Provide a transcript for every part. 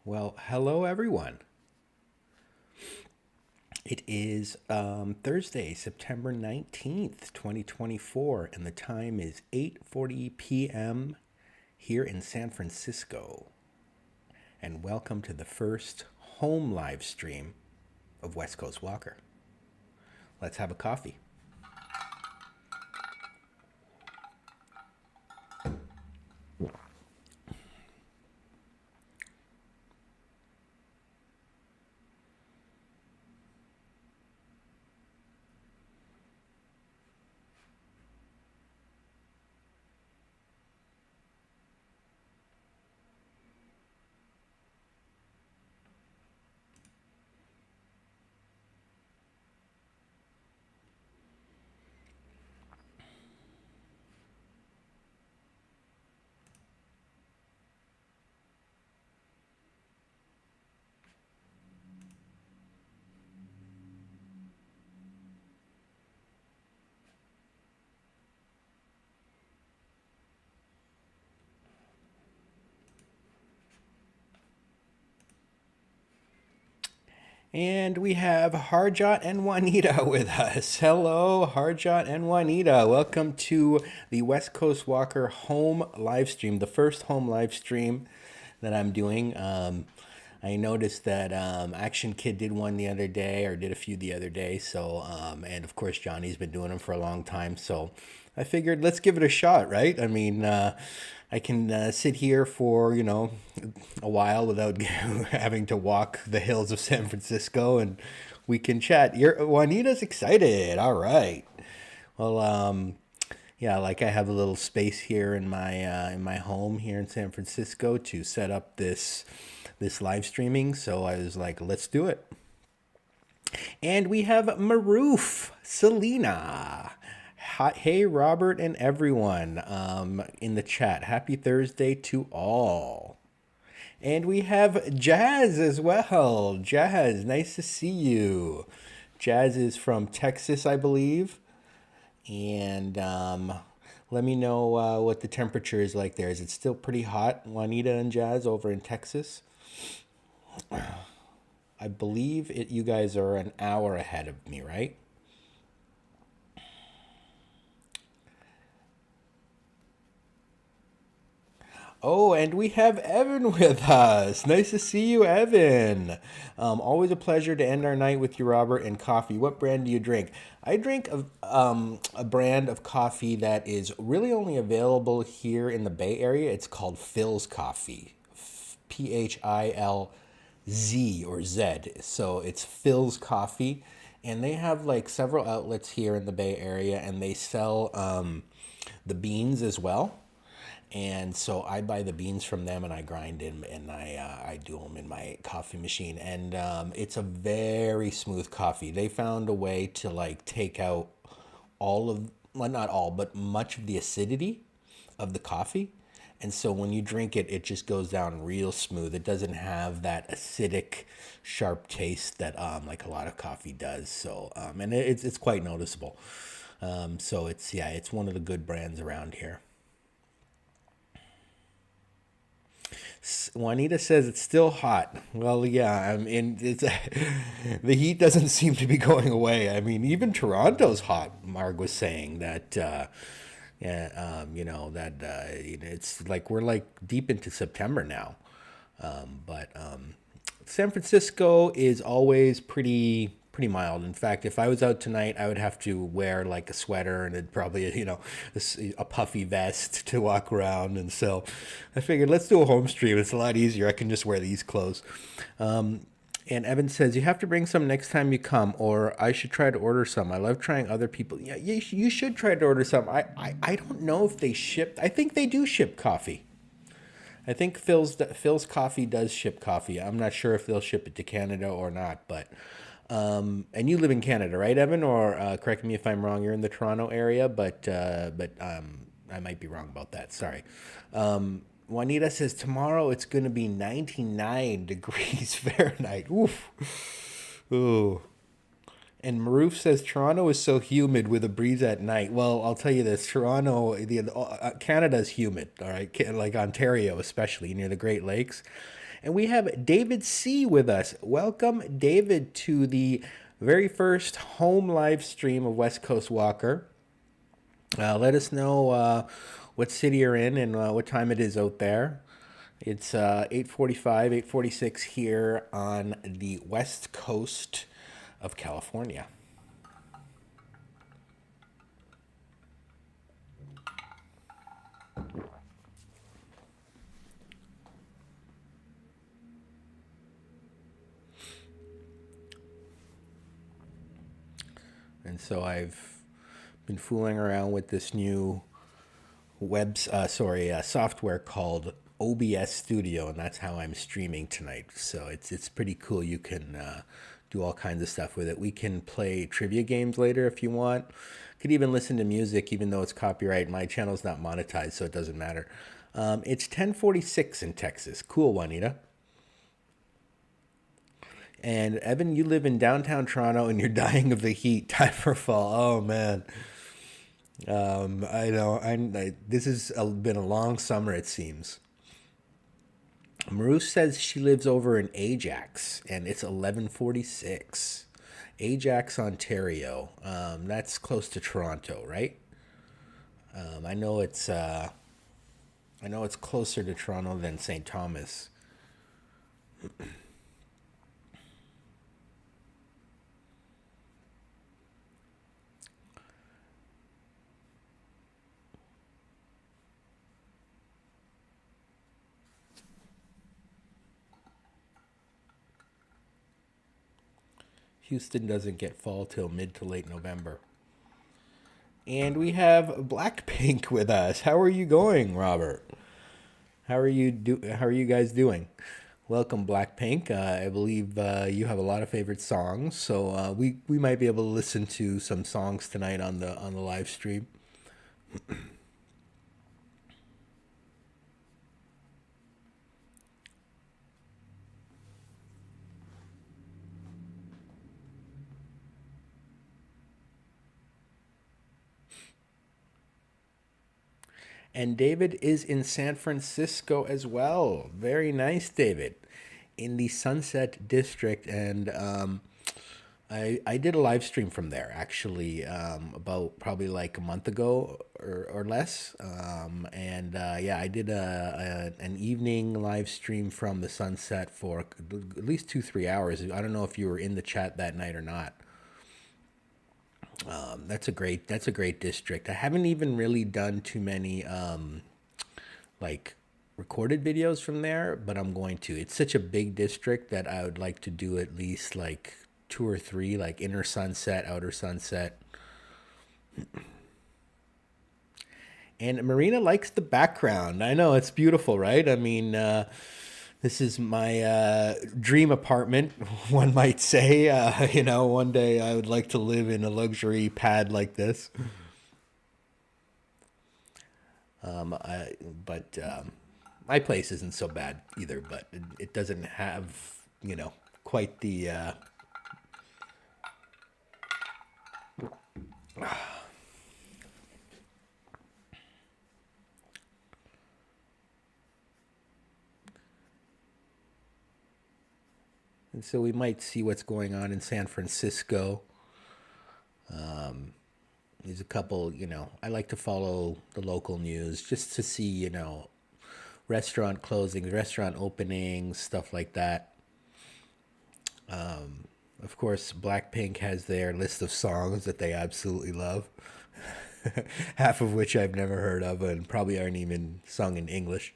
Well, hello everyone. It is Thursday, September 19th, 2024, and the time is 8:40 p.m. here in San Francisco. And welcome to the first home live stream of West Coast Walker. Let's have a coffee. And we have Harjot and Juanita with us. Hello, Harjot and Juanita. Welcome to the West Coast Walker home live stream, the first home live stream that I'm doing. I noticed that Action Kid did one the other day, or did a few the other day. So, and of course, Johnny's been doing them for a long time. So I figured let's give it a shot, right? I mean, I can sit here for, a while without having to walk the hills of San Francisco, and we can chat. Juanita's excited. All right. Well, yeah, like I have a little space here in my home here in San Francisco to set up this live streaming. So I was like, let's do it. And we have Maroof, Selena. Hey, Robert, and everyone in the chat. Happy Thursday to all. And we have Jazz as well. Jazz, nice to see you. Jazz is from Texas, I believe. And let me know what the temperature is like there. Is it still pretty hot, Juanita and Jazz, over in Texas? I believe you guys are an hour ahead of me, right? Oh, and we have Evan with us. Nice to see you, Evan. Always a pleasure to end our night with you, Robert, and coffee. What brand do you drink? I drink a brand of coffee that is really only available here in the Bay Area. It's called Phil's Coffee. Philz or Z. So it's Phil's Coffee. And they have like several outlets here in the Bay Area, and they sell the beans as well. And so I buy the beans from them, and I grind them, and I do them in my coffee machine. And it's a very smooth coffee. They found a way to like take out all of, well, not all, but much of the acidity of the coffee. And so when you drink it, it just goes down real smooth. It doesn't have that acidic, sharp taste that like a lot of coffee does. So and it's quite noticeable. So it's one of the good brands around here. Juanita says it's still hot. Well, yeah, I mean, the heat doesn't seem to be going away. I mean, even Toronto's hot. Marg was saying that, yeah, it's like we're like deep into September now. But San Francisco is always pretty mild. In fact, if I was out tonight, I would have to wear like a sweater and it'd probably, a puffy vest to walk around. And so I figured let's do a home stream. It's a lot easier. I can just wear these clothes. And Evan says, you have to bring some next time you come, or I should try to order some. I love trying other people. Yeah, you should try to order some. I don't know if they ship. I think they do ship coffee. I think Phil's Coffee does ship coffee. I'm not sure if they'll ship it to Canada or not, but and you live in Canada, right, Evan? Or correct me if I'm wrong. You're in the Toronto area, but I might be wrong about that. Sorry. Juanita says tomorrow it's going to be 99 degrees Fahrenheit. Oof. Ooh. And Maroof says Toronto is so humid with a breeze at night. Well, I'll tell you this: Canada's humid. All right, like Ontario, especially near the Great Lakes. And we have David C. with us. Welcome, David, to the very first home live stream of West Coast Walker. Let us know what city you're in and what time it is out there. It's 8:45, 8:46 here on the west coast of California. And so I've been fooling around with this new software called OBS Studio, and that's how I'm streaming tonight. So it's pretty cool. You can do all kinds of stuff with it. We can play trivia games later if you want. Could even listen to music, even though it's copyright. My channel's not monetized, so it doesn't matter. It's 10:46 in Texas. Cool, Juanita. And Evan, you live in downtown Toronto and you're dying of the heat. Time for fall. Oh man. I know. This has been a long summer, it seems. Maru says she lives over in Ajax, and it's 11:46. Ajax, Ontario. That's close to Toronto, right? I know it's. I know it's closer to Toronto than St. Thomas. Houston doesn't get fall till mid to late November. And we have Blackpink with us. How are you going, Robert? How are you guys doing? Welcome, Blackpink. I believe you have a lot of favorite songs, so we might be able to listen to some songs tonight on the live stream. And David is in San Francisco as well. Very nice, David, in the Sunset District. And I did a live stream from there actually about probably like a month ago or less. Yeah, I did an evening live stream from the Sunset for at least 2-3 hours. I don't know if you were in the chat that night or not. That's a great district. I haven't even really done too many like recorded videos from there, but I'm going to. It's such a big district that I would like to do at least like 2 or 3, like inner Sunset, outer Sunset. And Marina likes the background. I know it's beautiful, right? I mean, this is my dream apartment, one might say. One day I would like to live in a luxury pad like this. But my place isn't so bad either, but it doesn't have, quite the. And so we might see what's going on in San Francisco. There's a couple, I like to follow the local news just to see, restaurant closings, restaurant openings, stuff like that. Of course, Blackpink has their list of songs that they absolutely love, half of which I've never heard of and probably aren't even sung in English.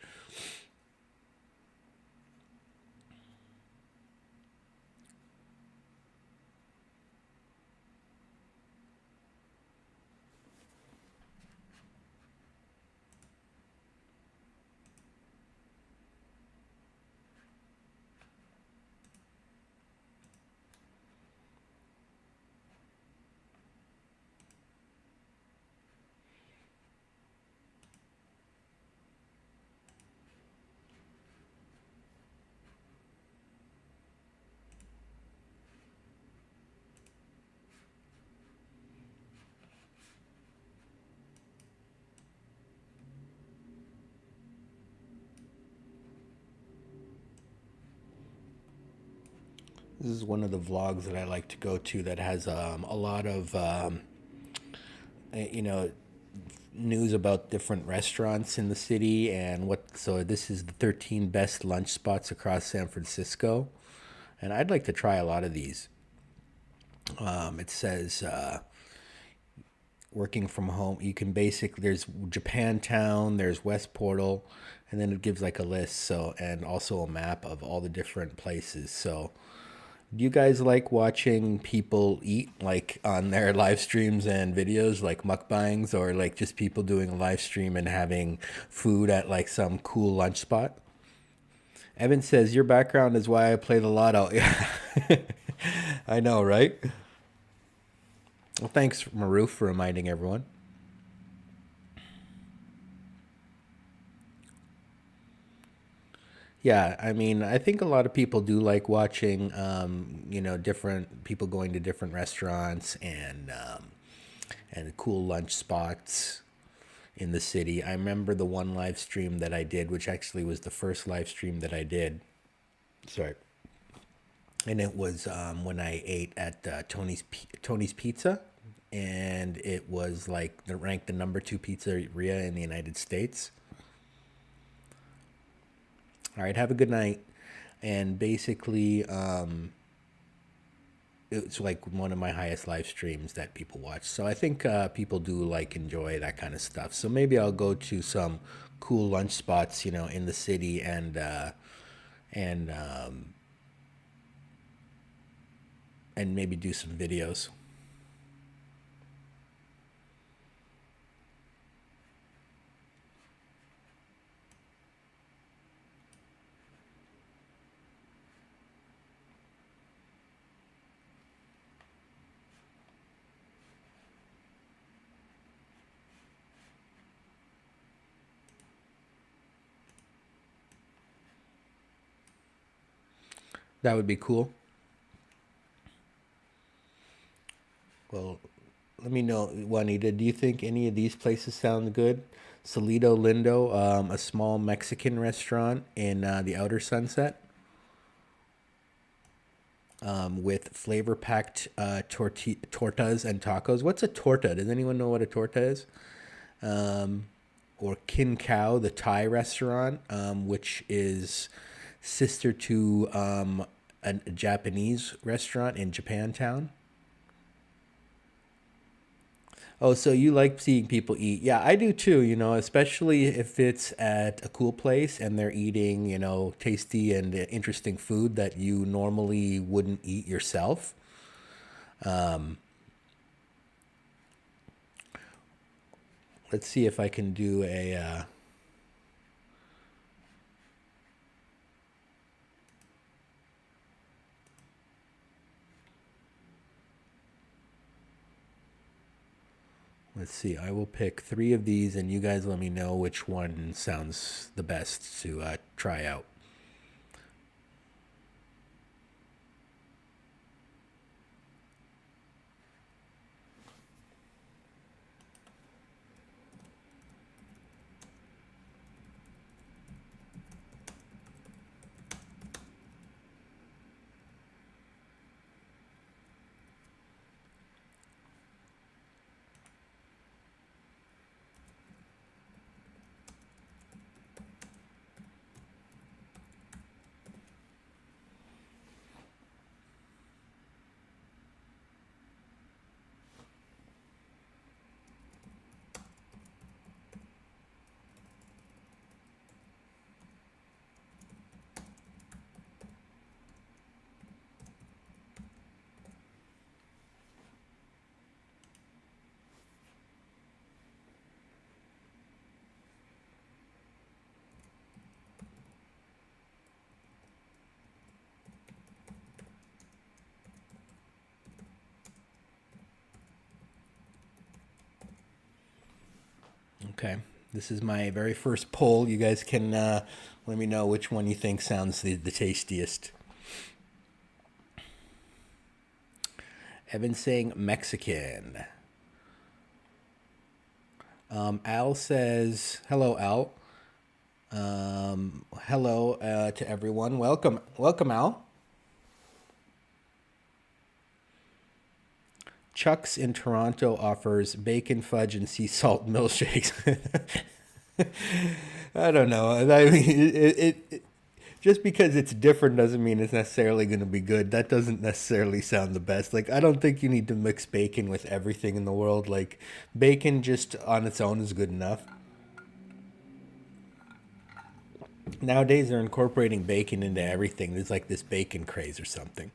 This is one of the vlogs that I like to go to that has a lot of you know, news about different restaurants in the city and what. So this is the 13 best lunch spots across San Francisco, and I'd like to try a lot of these. It says working from home. You can basically, there's Japantown, there's West Portal, and then it gives like a list. So, and also a map of all the different places. So do you guys like watching people eat, like on their live streams and videos, like mukbangs, or like just people doing a live stream and having food at like some cool lunch spot? Evan says, your background is why I play the lotto. Yeah, I know, right? Well, thanks, Maroof, for reminding everyone. Yeah, I mean, I think a lot of people do like watching, different people going to different restaurants and cool lunch spots in the city. I remember the one live stream that I did, which actually was the first live stream that I did. Sorry, and it was when I ate at Tony's Pizza, and it was like ranked the number two pizzeria in the United States. All right, have a good night. And basically, it's like one of my highest live streams that people watch. So I think people do like enjoy that kind of stuff. So maybe I'll go to some cool lunch spots, in the city and and maybe do some videos. That would be cool. Well, let me know, Juanita. Do you think any of these places sound good? Salido Lindo, a small Mexican restaurant in the Outer Sunset, with flavor packed tortas and tacos. What's a torta? Does anyone know what a torta is? Or Kin Cow, the Thai restaurant, which is sister to a Japanese restaurant in Japantown. Oh, so you like seeing people eat? Yeah, I do too, especially if it's at a cool place and they're eating, tasty and interesting food that you normally wouldn't eat yourself. Let's see if I can do let's see. I will pick three of these and you guys let me know which one sounds the best to try out. Okay. This is my very first poll. You guys can let me know which one you think sounds the tastiest. Evan saying Mexican. Al says, hello, Al. Hello to everyone. Welcome, Al. Chuck's in Toronto offers bacon fudge and sea salt milkshakes. I don't know. I mean, just because it's different doesn't mean it's necessarily going to be good. That doesn't necessarily sound the best. Like, I don't think you need to mix bacon with everything in the world. Like, bacon just on its own is good enough. Nowadays, they're incorporating bacon into everything. There's like this bacon craze or something.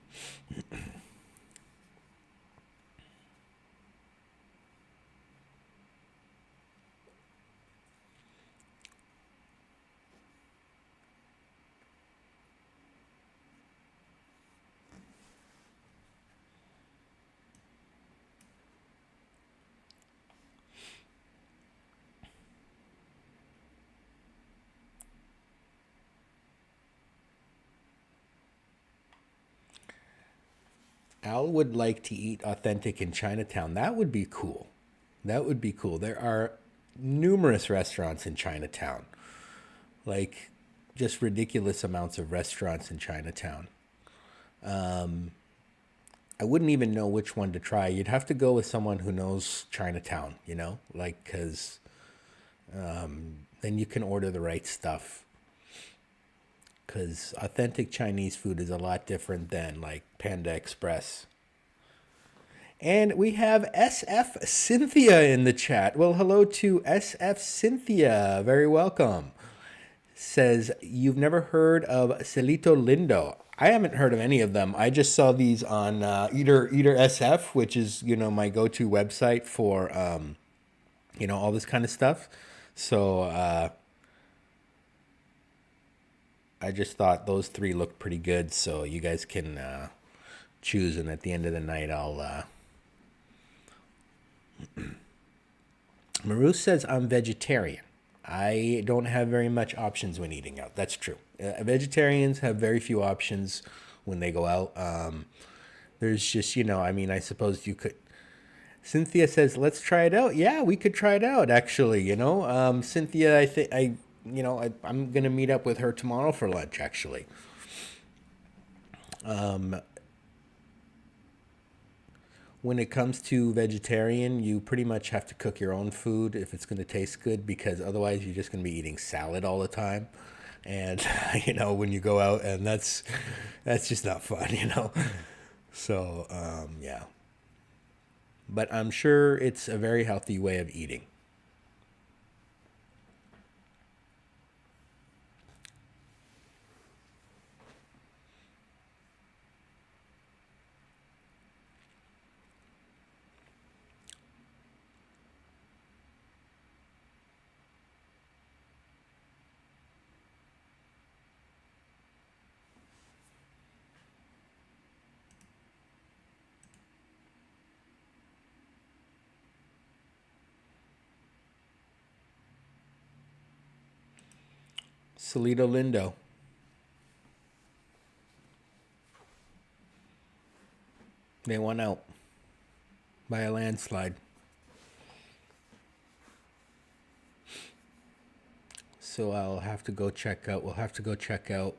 Al would like to eat authentic in Chinatown. That would be cool. That would be cool. There are numerous restaurants in Chinatown, like just ridiculous amounts of restaurants in Chinatown. I wouldn't even know which one to try. You'd have to go with someone who knows Chinatown, you know, like, because then you can order the right stuff. Because authentic Chinese food is a lot different than like Panda Express. And we have SF Cynthia in the chat. Well, hello to SF Cynthia. Very welcome. Says, you've never heard of Celito Lindo. I haven't heard of any of them. I just saw these on Eater SF, which is, you know, my go-to website for, you know, all this kind of stuff. So I just thought those three looked pretty good. So you guys can choose. And at the end of the night, I'll... Maru says, I'm vegetarian. I don't have very much options when eating out. That's true. Vegetarians have very few options when they go out. There's just, you know, I mean, I suppose you could. Cynthia says, let's try it out. Yeah, we could try it out, actually, you know. Cynthia, I'm going to meet up with her tomorrow for lunch, actually. When it comes to vegetarian, you pretty much have to cook your own food if it's going to taste good, because otherwise you're just going to be eating salad all the time. And, you know, when you go out, and that's just not fun, you know. So, yeah. But I'm sure it's a very healthy way of eating. Celito Lindo. They won out by a landslide. So I'll have to go check out. We'll have to go check out.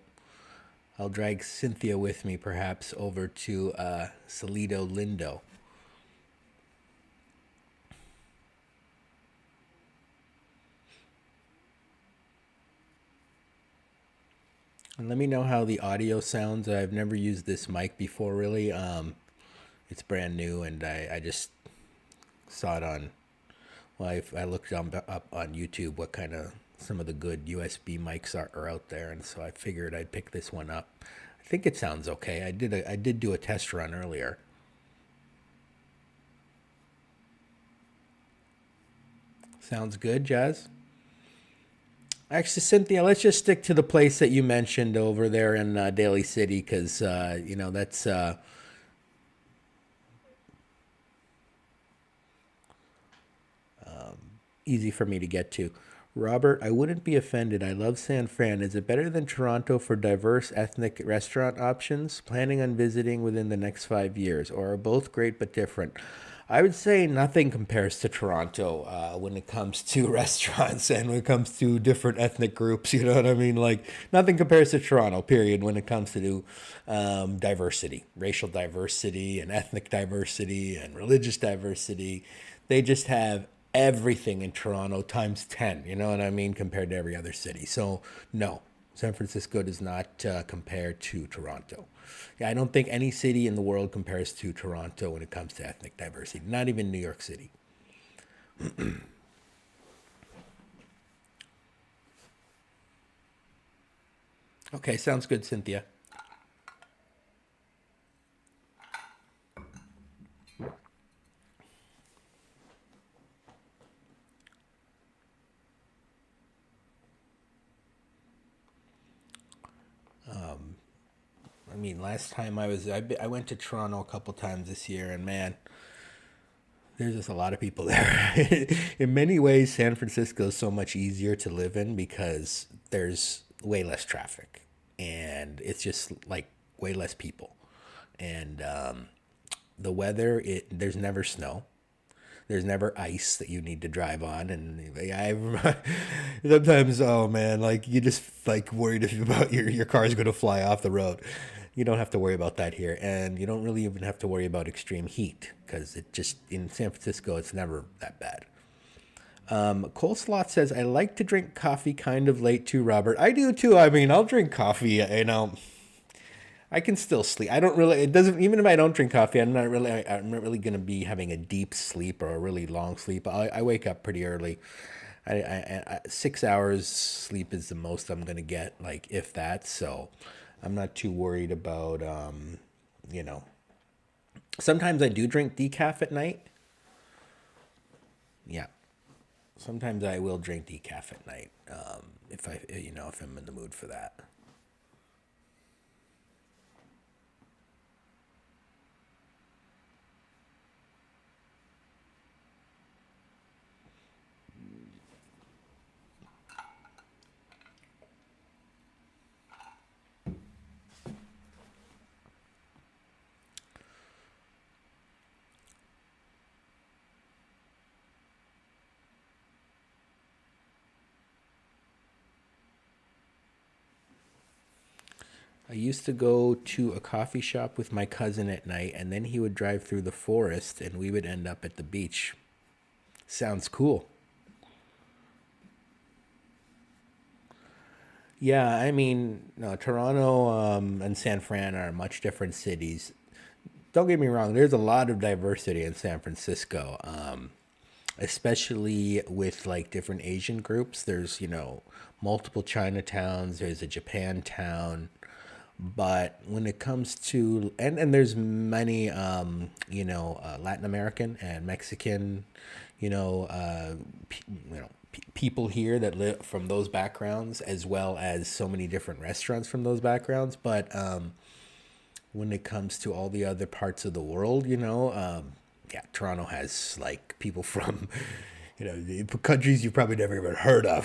I'll drag Cynthia with me, perhaps, over to Celito Lindo. And let me know how the audio sounds. I've never used this mic before, really. It's brand new, and I just saw it on... Well, I looked up on YouTube what kind of... some of the good USB mics are out there, and so I figured I'd pick this one up. I think it sounds okay. I did do a test run earlier. Sounds good, Jazz? Actually, Cynthia, let's just stick to the place that you mentioned over there in Daly City, because, you know, that's easy for me to get to. Robert, I wouldn't be offended. I love San Fran. Is it better than Toronto for diverse ethnic restaurant options? Planning on visiting within the next 5 years, or are both great but different? I would say nothing compares to Toronto when it comes to restaurants and when it comes to different ethnic groups. You know what I mean? Like nothing compares to Toronto. Period. When it comes to diversity, racial diversity, and ethnic diversity, and religious diversity, they just have everything in Toronto times 10, you know what I mean, compared to every other city. So, no, San Francisco does not compare to Toronto. Yeah, I don't think any city in the world compares to Toronto when it comes to ethnic diversity, not even New York City. Okay, sounds good, Cynthia. I mean, last time I went to Toronto a couple times this year, and man, there's just a lot of people there. In many ways, San Francisco is so much easier to live in because there's way less traffic, and it's just like way less people. And the weather, there's never snow. There's never ice that you need to drive on, and I sometimes, oh man, like you just like worried about your car's going to fly off the road. You don't have to worry about that here, and you don't really even have to worry about extreme heat because it just in San Francisco it's never that bad. Coleslaw says I like to drink coffee kind of late too, Robert. I do too. I mean, I'll drink coffee. I can still sleep. I don't really. It doesn't. Even if I don't drink coffee, I'm not really. I'm not really gonna be having a deep sleep or a really long sleep. I wake up pretty early. 6 hours sleep is the most I'm gonna get, like if that. So, I'm not too worried about. You know. Sometimes I do drink decaf at night. Yeah. Sometimes I will drink decaf at night. If if I'm in the mood for that. I used to go to a coffee shop with my cousin at night, and then he would drive through the forest, and we would end up at the beach. Sounds cool. Yeah, I mean, no, Toronto and San Fran are much different cities. Don't get me wrong, there's a lot of diversity in San Francisco, especially with like different Asian groups. There's, multiple Chinatowns, there's a Japantown. But when it comes to and there's many Latin American and Mexican, you know people here that live from those backgrounds, as well as so many different restaurants from those backgrounds. But when it comes to all the other parts of the world, yeah, Toronto has like people from countries you've probably never even heard of.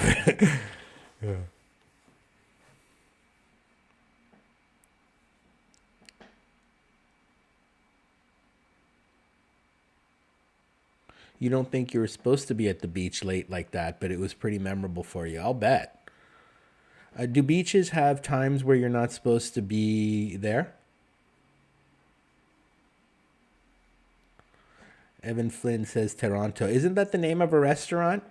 You don't think you were supposed to be at the beach late like that, but it was pretty memorable for you. I'll bet. Do beaches have times where you're not supposed to be there? Evan Flynn says Toronto. Isn't that the name of a restaurant?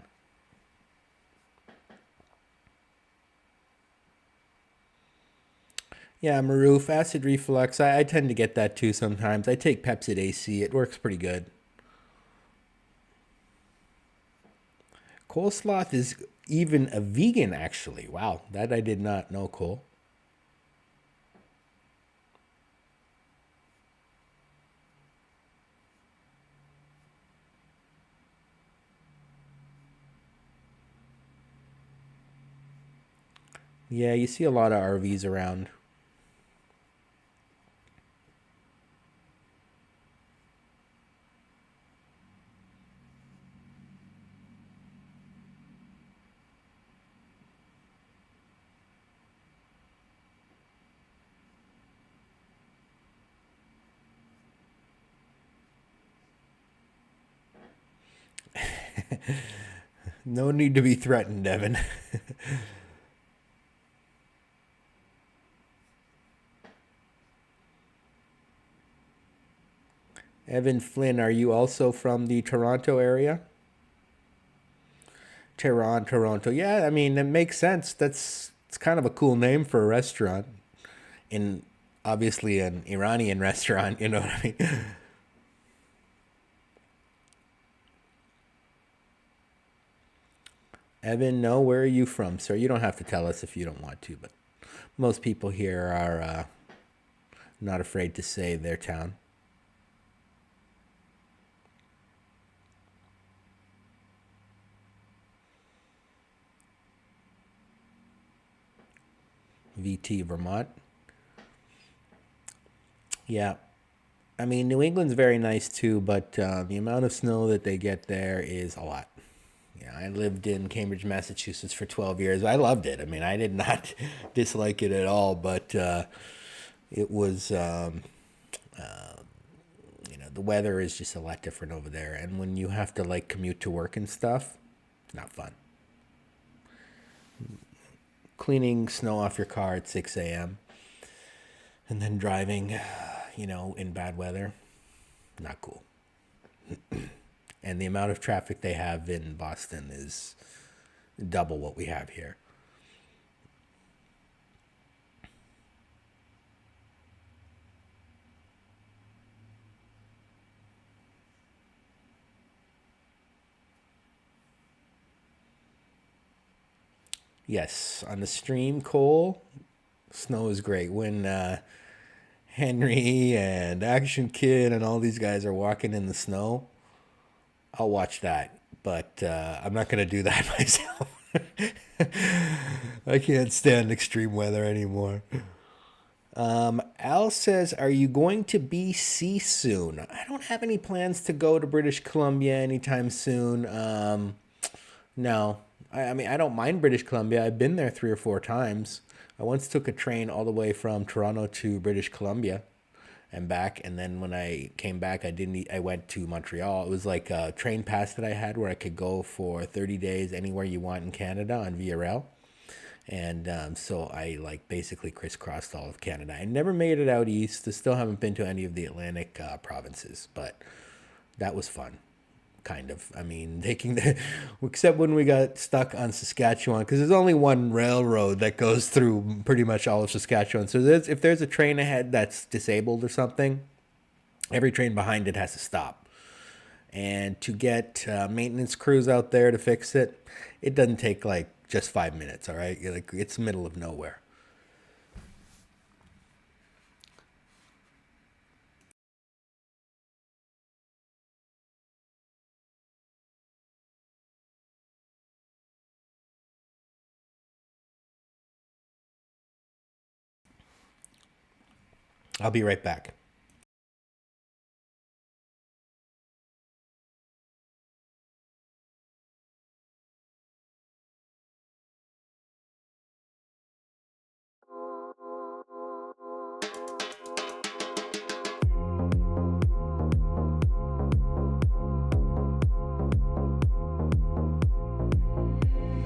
Yeah, Maroof, acid reflux. I tend to get that too sometimes. I take Pepsid AC. It works pretty good. Coleslaw is even a vegan, actually. Wow, that I did not know, Cole. Yeah, you see a lot of RVs around. No need to be threatened, Evan. Evan Flynn, are you also from the Toronto area? Tehran, Toronto. Yeah, I mean, it makes sense. It's kind of a cool name for a restaurant. In obviously an Iranian restaurant, you know what I mean? Evan, no, where are you from, sir? You don't have to tell us if you don't want to, but most people here are not afraid to say their town. VT, Vermont. Yeah. I mean, New England's very nice too, but the amount of snow that they get there is a lot. Yeah, I lived in Cambridge, Massachusetts for 12 years. I loved it. I mean, I did not dislike it at all, but it was, the weather is just a lot different over there. And when you have to like commute to work and stuff, not fun. Cleaning snow off your car at 6 a.m. and then driving, in bad weather, not cool. And the amount of traffic they have in Boston is double what we have here. Yes, on the stream, Cole, snow is great. When Henry and Action Kid and all these guys are walking in the snow, I'll watch that. But I'm not going to do that myself. I can't stand extreme weather anymore. Al says, are you going to BC soon? I don't have any plans to go to British Columbia anytime soon. No. I mean, I don't mind British Columbia. I've been there 3 or 4 times. I once took a train all the way from Toronto to British Columbia and back. And then when I came back, I went to Montreal. It was like a train pass that I had where I could go for 30 days anywhere you want in Canada on VRL. And so I like basically crisscrossed all of Canada. I never made it out east. I still haven't been to any of the Atlantic provinces, but that was fun. Kind of. I mean, taking the, except when we got stuck on Saskatchewan, because there's only one railroad that goes through pretty much all of Saskatchewan. So if there's a train ahead that's disabled or something, every train behind it has to stop. And to get maintenance crews out there to fix it, it doesn't take like just 5 minutes. All right, like it's the middle of nowhere. I'll be right back.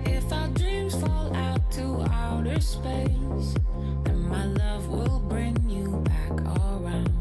If our dreams fall out to outer space, then my love will bring you back around.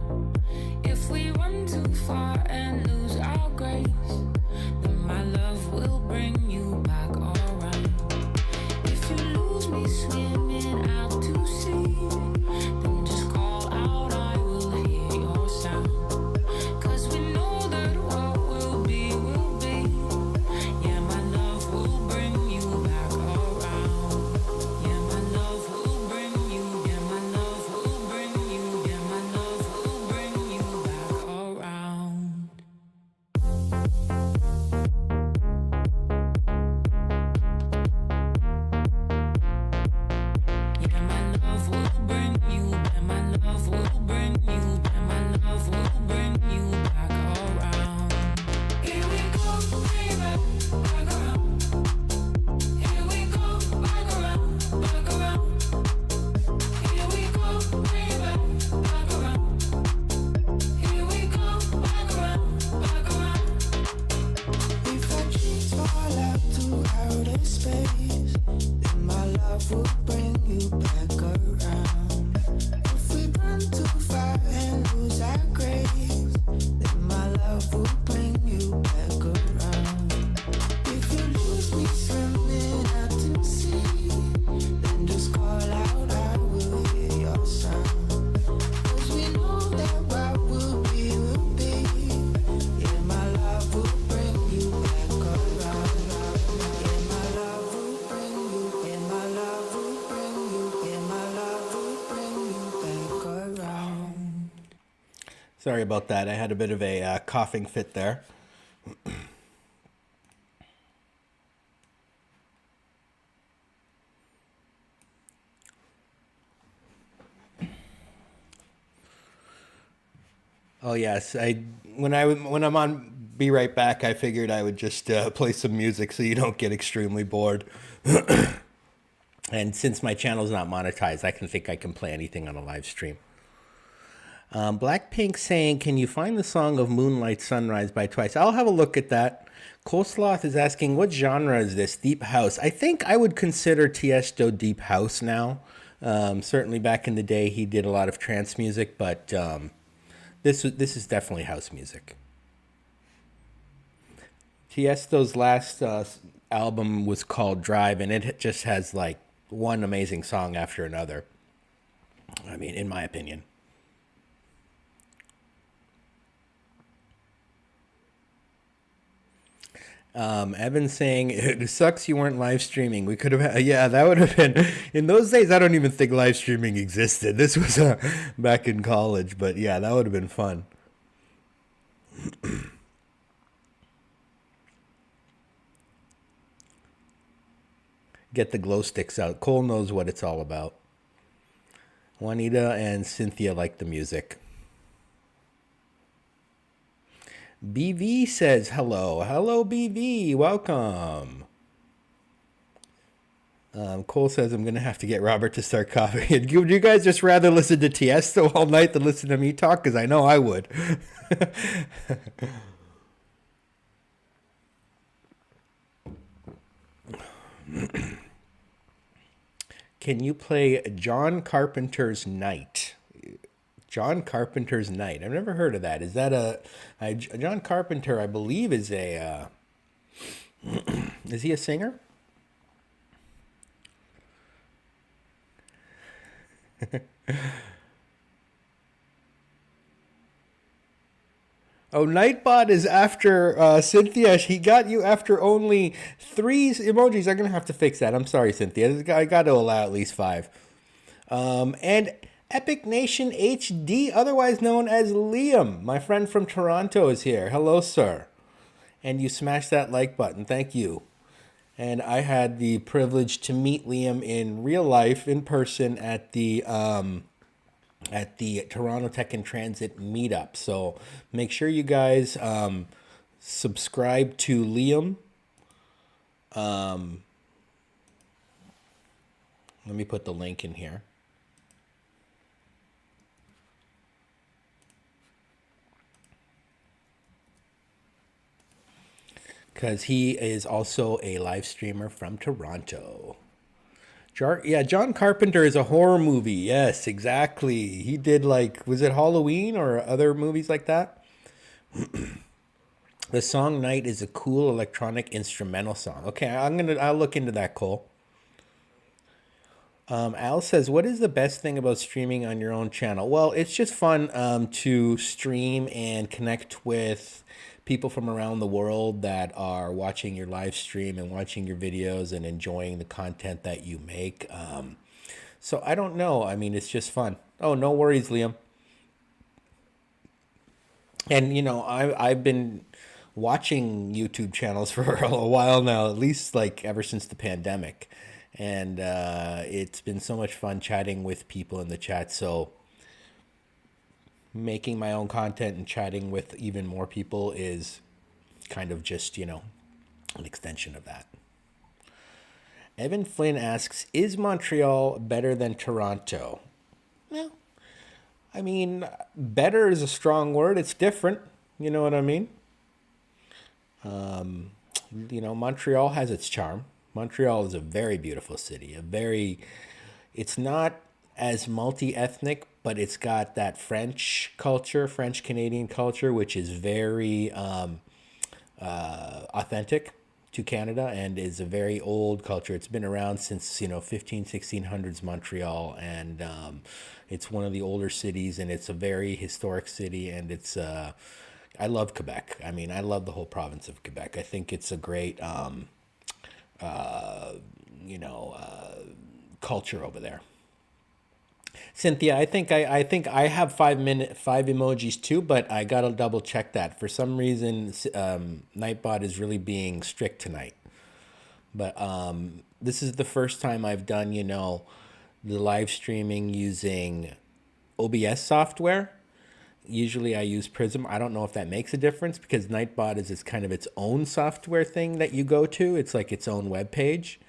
Sorry about that. I had a bit of a coughing fit there. Oh yes, when I'm on Be Right Back, I figured I would just play some music so you don't get extremely bored. And since my channel's not monetized, I can think I can play anything on a live stream. Blackpink saying, "Can you find the song of Moonlight Sunrise by Twice?" I'll have a look at that. Coleslaw is asking, "What genre is this? Deep house?" I think I would consider Tiesto deep house now. Certainly back in the day, he did a lot of trance music, but this is definitely house music. Tiesto's last album was called Drive, and it just has like one amazing song after another. I mean, in my opinion. Evan saying, "It sucks you weren't live streaming. We could have, yeah, that would have been, in those days, I don't even think live streaming existed. This was back in college, but yeah, that would have been fun." Get the glow sticks out. Cole knows what it's all about. Juanita and Cynthia like the music. BV says hello. Hello, BV. Welcome. Cole says, "I'm going to have to get Robert to start coughing." Would you guys just rather listen to Tiesto all night than listen to me talk? Because I know I would. Can you play John Carpenter's Night? John Carpenter's Night. I've never heard of that. Is that John Carpenter? I believe is a. Is he a singer? Oh, Nightbot is after Cynthia. He got you after only three emojis. I'm gonna have to fix that. I'm sorry, Cynthia. I got to allow at least five. And Epic Nation HD, otherwise known as Liam, my friend from Toronto, is here. Hello, sir. And you smashed that like button. Thank you. And I had the privilege to meet Liam in real life, in person, at the Toronto Tech and Transit meetup. So make sure you guys subscribe to Liam. Let me put the link in here. Because he is also a live streamer from Toronto. Yeah, John Carpenter is a horror movie. Yes, exactly. He did like, was it Halloween or other movies like that? The song Night is a cool electronic instrumental song. Okay, I'll look into that, Cole. Al says, "What is the best thing about streaming on your own channel?" Well, it's just fun to stream and connect with people from around the world that are watching your live stream and watching your videos and enjoying the content that you make. So I don't know. I mean, it's just fun. Oh, no worries, Liam. And you know, I've been watching YouTube channels for a while now, at least like ever since the pandemic. And it's been so much fun chatting with people in the chat. So making my own content and chatting with even more people is kind of just, you know, an extension of that. Evan Flynn asks, "Is Montreal better than Toronto?" Well, I mean, better is a strong word. It's different. You know what I mean? You know, Montreal has its charm. Montreal is a very beautiful city. It's not as multi-ethnic, but it's got that French culture, French Canadian culture, which is very authentic to Canada and is a very old culture. It's been around since, you know, 1600s Montreal, and it's one of the older cities, and it's a very historic city, and it's I love Quebec. I mean, I love the whole province of Quebec. I think it's a great you know, culture over there. Cynthia, I think I have 5 emojis too, but I gotta double check that. For some reason, Nightbot is really being strict tonight. But this is the first time I've done, the live streaming using OBS software. Usually I use Prism. I don't know if that makes a difference because Nightbot is its kind of its own software thing that you go to. It's like its own web page,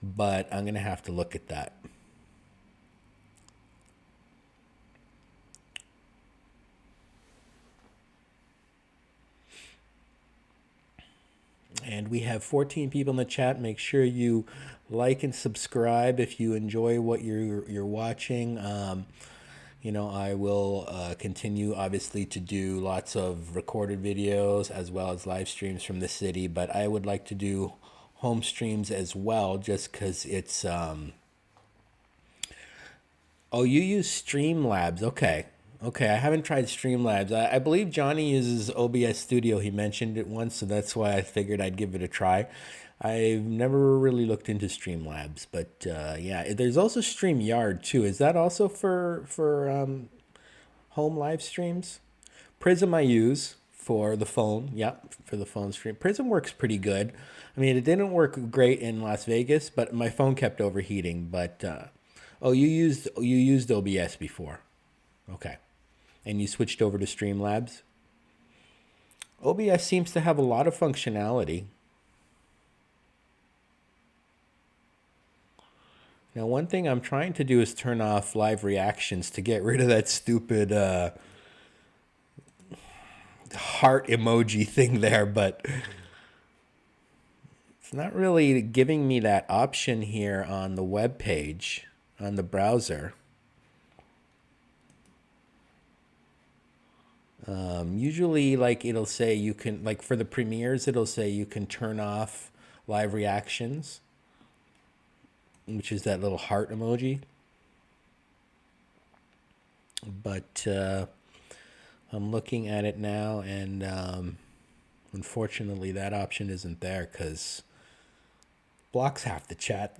but I'm gonna have to look at that. And we have 14 people in the chat. Make sure you like and subscribe if you enjoy what you're watching. I will continue obviously to do lots of recorded videos as well as live streams from the city, but I would like to do home streams as well just because it's oh, you use Streamlabs. Okay. Okay, I haven't tried Streamlabs. I believe Johnny uses OBS Studio. He mentioned it once, so that's why I figured I'd give it a try. I've never really looked into Streamlabs, but yeah, there's also StreamYard too. Is that also for home live streams? Prism I use for the phone. Yep, for the phone stream. Prism works pretty good. I mean, it didn't work great in Las Vegas, but my phone kept overheating. But oh, you used OBS before. Okay. And you switched over to Streamlabs. OBS seems to have a lot of functionality. Now, one thing I'm trying to do is turn off live reactions to get rid of that stupid heart emoji thing there, but it's not really giving me that option here on the web page, on the browser. Usually, like, it'll say you can, like, for the premieres, it'll say you can turn off live reactions, which is that little heart emoji. But I'm looking at it now, and unfortunately, that option isn't there because blocks half the chat.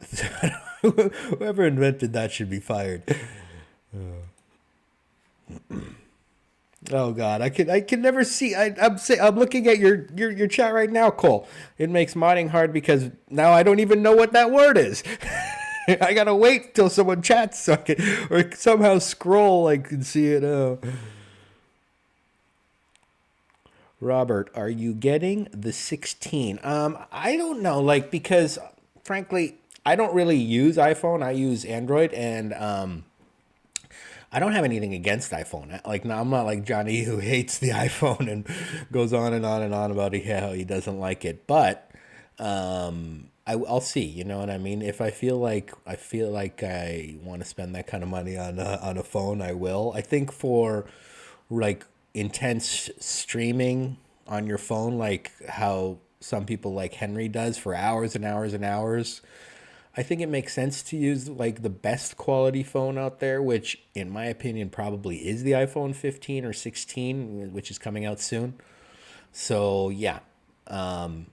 Whoever invented that should be fired. Oh God, I can never see. I'm looking at your chat right now, Cole. It makes modding hard because now I don't even know what that word is. I gotta wait till someone chats so I can, or somehow scroll I can see it. Oh. Robert, are you getting the 16? I don't know, like, because frankly, I don't really use iPhone. I use Android, and I don't have anything against iPhone. Like, no, I'm not like Johnny who hates the iPhone and goes on and on and on about how he doesn't like it. But I'll see. You know what I mean? If I feel like I want to spend that kind of money on a phone, I will. I think for like intense streaming on your phone, like how some people like Henry does for hours and hours and hours. I think it makes sense to use like the best quality phone out there, which in my opinion probably is the iPhone 15 or 16, which is coming out soon. So yeah, the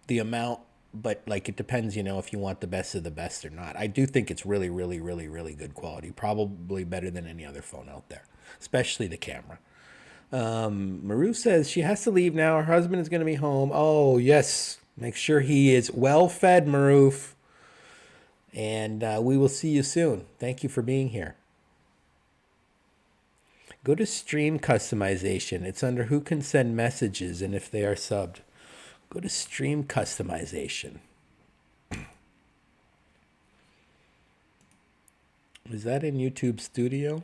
amount, but like it depends, if you want the best of the best or not. I do think it's really, really, really, really good quality, probably better than any other phone out there, especially the camera. Maru says she has to leave now. Her husband is going to be home. Oh, yes. Make sure he is well fed, Maroof. And we will see you soon. Thank you for being here. Go to stream customization. It's under who can send messages and if they are subbed. Go to stream customization. Is that in YouTube Studio?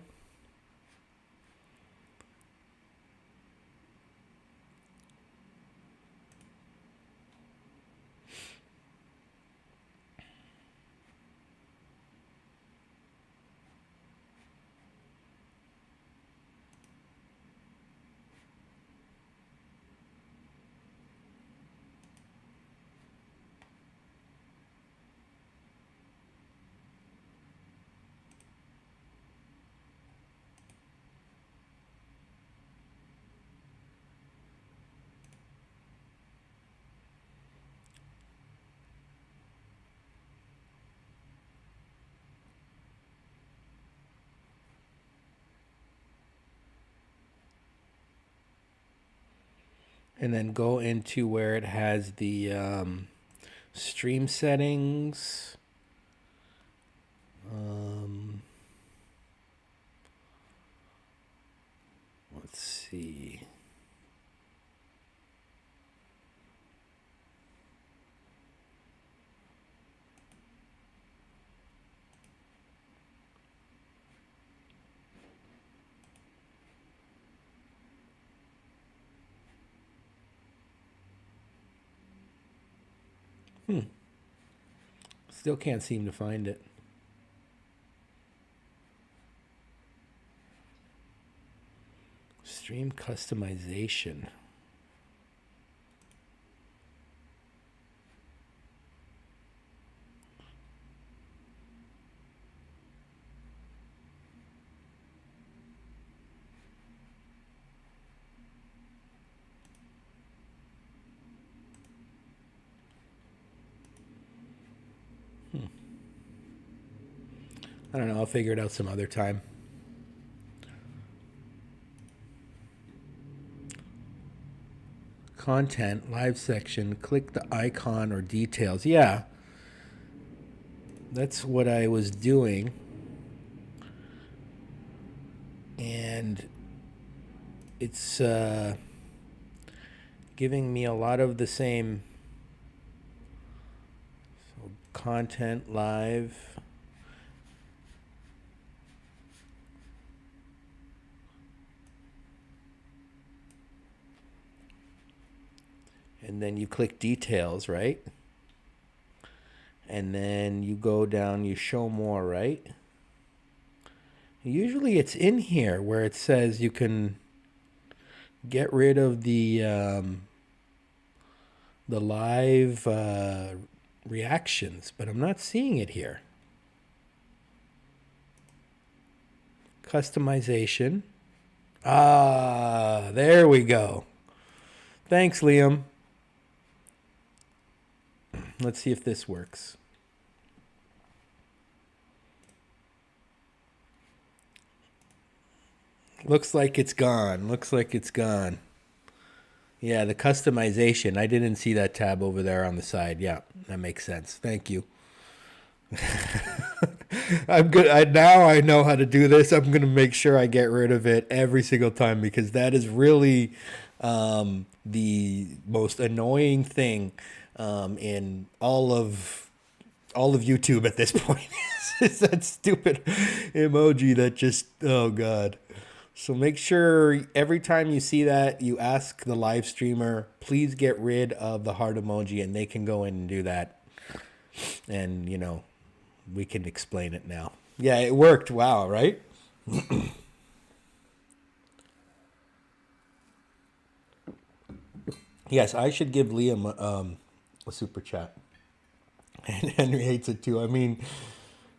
and then go into where it has the stream settings. Let's see. Still can't seem to find it. Stream customization. I don't know. I'll figure it out some other time. Content, live section, click the icon or details. Yeah, that's what I was doing. And it's giving me a lot of the same. So content, live. And then you click details, right? And then you go down, you show more, right? Usually it's in here where it says you can get rid of the live reactions, but I'm not seeing it here. Customization. Ah, there we go. Thanks, Liam. Let's see if this works. Looks like it's gone. Looks like it's gone. Yeah, the customization. I didn't see that tab over there on the side. Yeah, that makes sense. Thank you. I'm good. Now I know how to do this. I'm going to make sure I get rid of it every single time because that is really the most annoying thing in all of YouTube at this point. Is that stupid emoji that just, oh God. So make sure every time you see that, you ask the live streamer, please get rid of the heart emoji, and they can go in and do that. And, you know, we can explain it now. Yeah, it worked. Wow, right? Yes, I should give Liam a super chat. And Henry hates it too. I mean,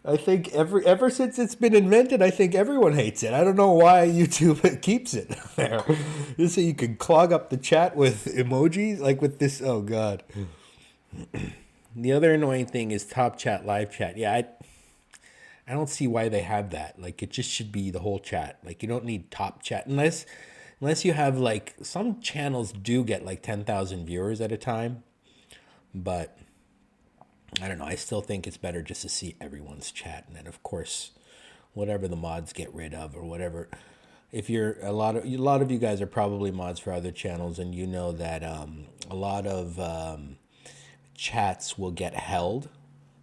I think ever since it's been invented, I think everyone hates it. I don't know why YouTube keeps it there. Just so you can clog up the chat with emojis, like with this. Oh God. The other annoying thing is top chat, live chat. Yeah, I don't see why they have that. Like it just should be the whole chat. Like you don't need top chat unless you have like some channels do get like 10,000 viewers at a time, but I don't know. I still think it's better just to see everyone's chat, and then of course, whatever the mods get rid of or whatever. If you're a lot of you guys are probably mods for other channels, and you know that a lot of chats will get held,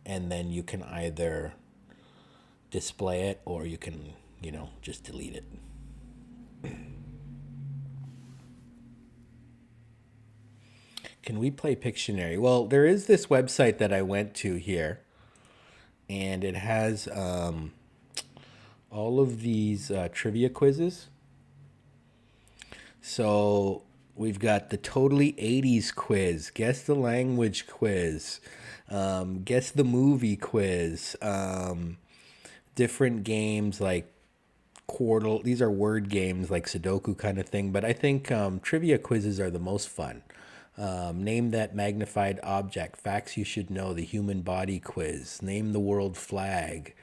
and then you can either display it or you can just delete it. Can we play Pictionary? Well, there is this website that I went to here, and it has all of these trivia quizzes. So we've got the Totally 80s quiz, Guess the Language quiz, Guess the Movie quiz, different games like Quordle. These are word games like Sudoku kind of thing, but I think trivia quizzes are the most fun. Name that magnified object, facts you should know, the human body quiz, name the world flag,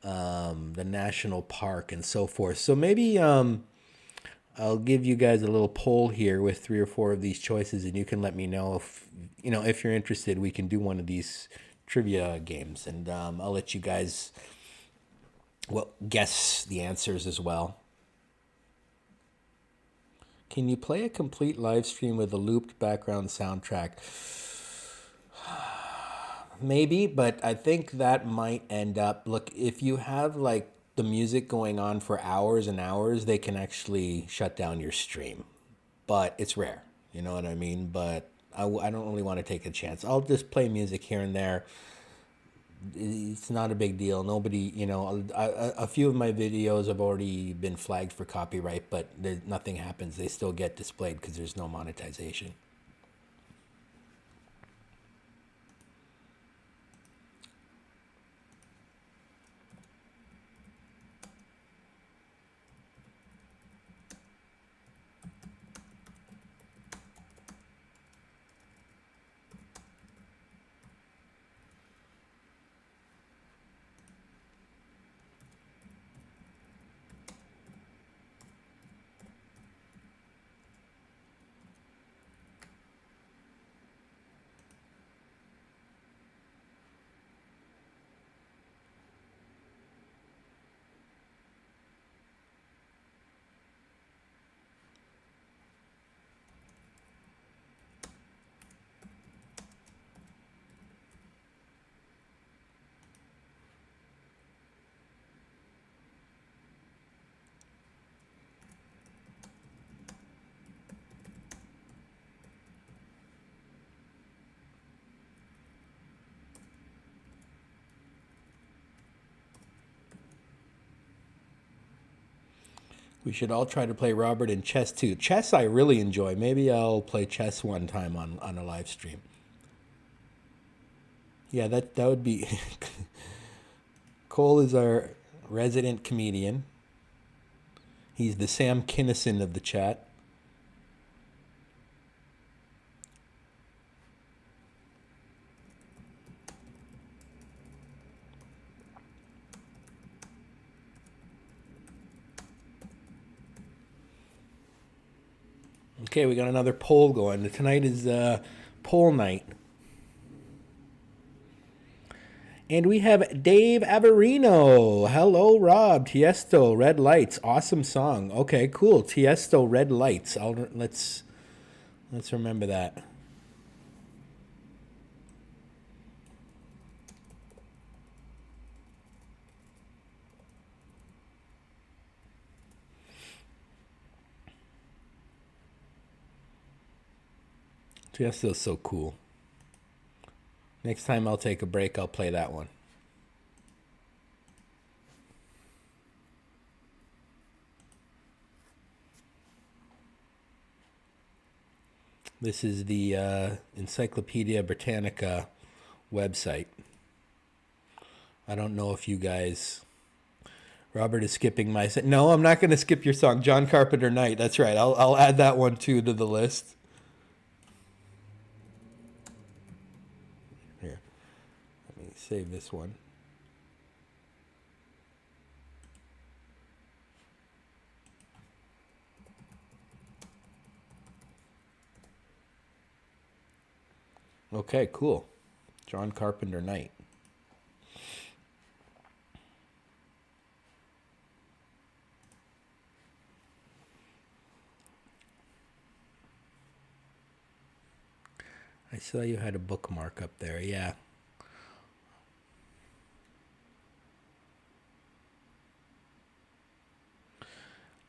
the national park, and so forth. So maybe I'll give you guys a little poll here with 3 or 4 of these choices, and you can let me know if if you're interested. We can do one of these trivia games, and I'll let you guys guess the answers as well. Can you play a complete live stream with a looped background soundtrack? Maybe, but I think that might end up. Look, if you have like the music going on for hours and hours, they can actually shut down your stream. But it's rare, you know what I mean? But I don't really want to take a chance. I'll just play music here and there. It's not a big deal. Nobody, a few of my videos have already been flagged for copyright, but nothing happens. They still get displayed because there's no monetization. We should all try to play Robert in chess too. Chess I really enjoy. Maybe I'll play chess one time on a live stream. Yeah, that would be. Cole is our resident comedian. He's the Sam Kinison of the chat. Okay, we got another poll going. Tonight is poll night. And we have Dave Averino. Hello, Rob. Tiesto, Red Lights. Awesome song. Okay, cool. Tiesto, Red Lights. Let's remember that. Tiesto's so cool. Next time I'll take a break, I'll play that one. This is the Encyclopedia Britannica website. I don't know if you guys... Robert is skipping my... No, I'm not going to skip your song. John Carpenter Night. That's right. I'll add that one too to the list. Here. Let me save this one. Okay, cool. John Carpenter Night. I saw you had a bookmark up there, yeah.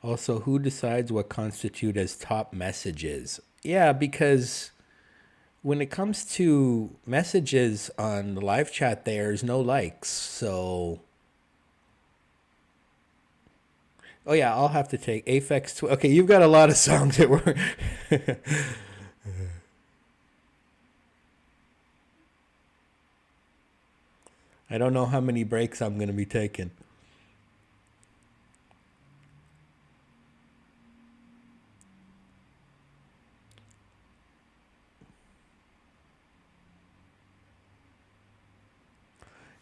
Also, who decides what constitute as top messages? Yeah, because when it comes to messages on the live chat, there's no likes, so... Oh yeah, I'll have to take Aphex. Okay, you've got a lot of songs that were... I don't know how many breaks I'm going to be taking.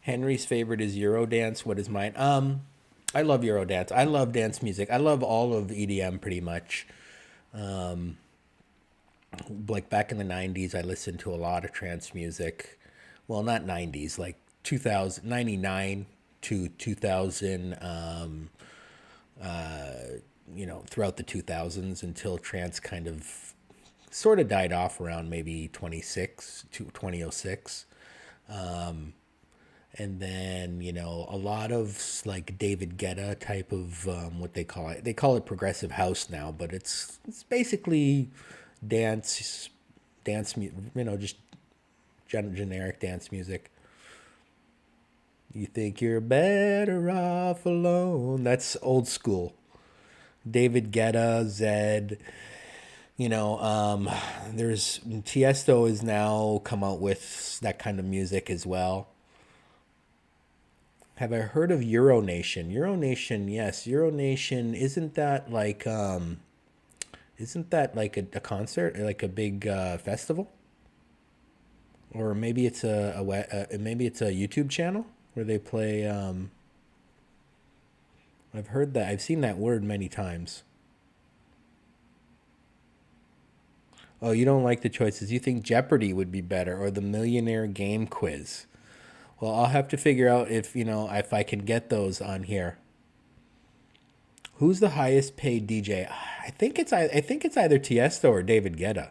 Henry's favorite is Eurodance. What is mine? I love Eurodance. I love dance music. I love all of EDM pretty much. Like back in the 90s, I listened to a lot of trance music. Well, not 90s, like 2099 to 2000, throughout the 2000s until trance kind of sort of died off around maybe 26 to 2006. And then a lot of like David Guetta type of what they call it progressive house now, but it's basically dance just generic dance music. You think you're better off alone. That's old school. David Guetta, Zed. There's Tiesto is now come out with that kind of music as well. Have I heard of Euronation? Euronation, yes. Euronation, isn't that like a concert, like a big festival? Or maybe it's maybe it's a YouTube channel where they play. I've heard that. I've seen that word many times. Oh, you don't like the choices. You think Jeopardy would be better or the Millionaire Game Quiz? Well, I'll have to figure out if I can get those on here. Who's the highest paid DJ? I think it's either Tiesto or David Guetta.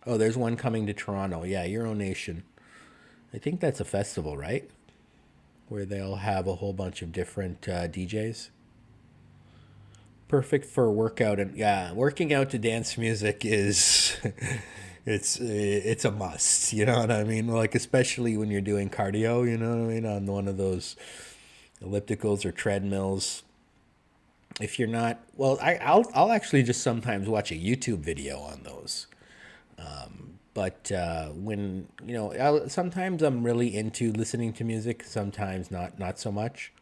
Oh, there's one coming to Toronto. Yeah, Euronation. I think that's a festival, right? Where they'll have a whole bunch of different DJs. Perfect for workout, and yeah, working out to dance music is it's a must. You know what I mean? Like especially when you're doing cardio. You know what I mean, on one of those ellipticals or treadmills. If you're not, well, I'll actually just sometimes watch a YouTube video on those. But when sometimes I'm really into listening to music, sometimes not so much.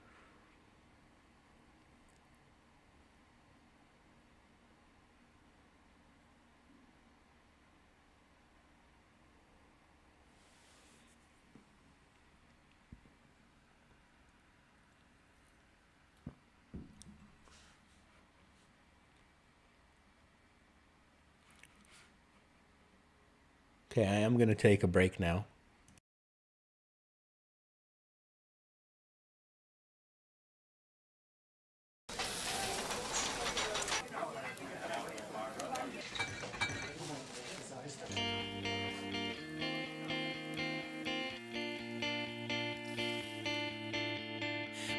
Okay, I am gonna take a break now.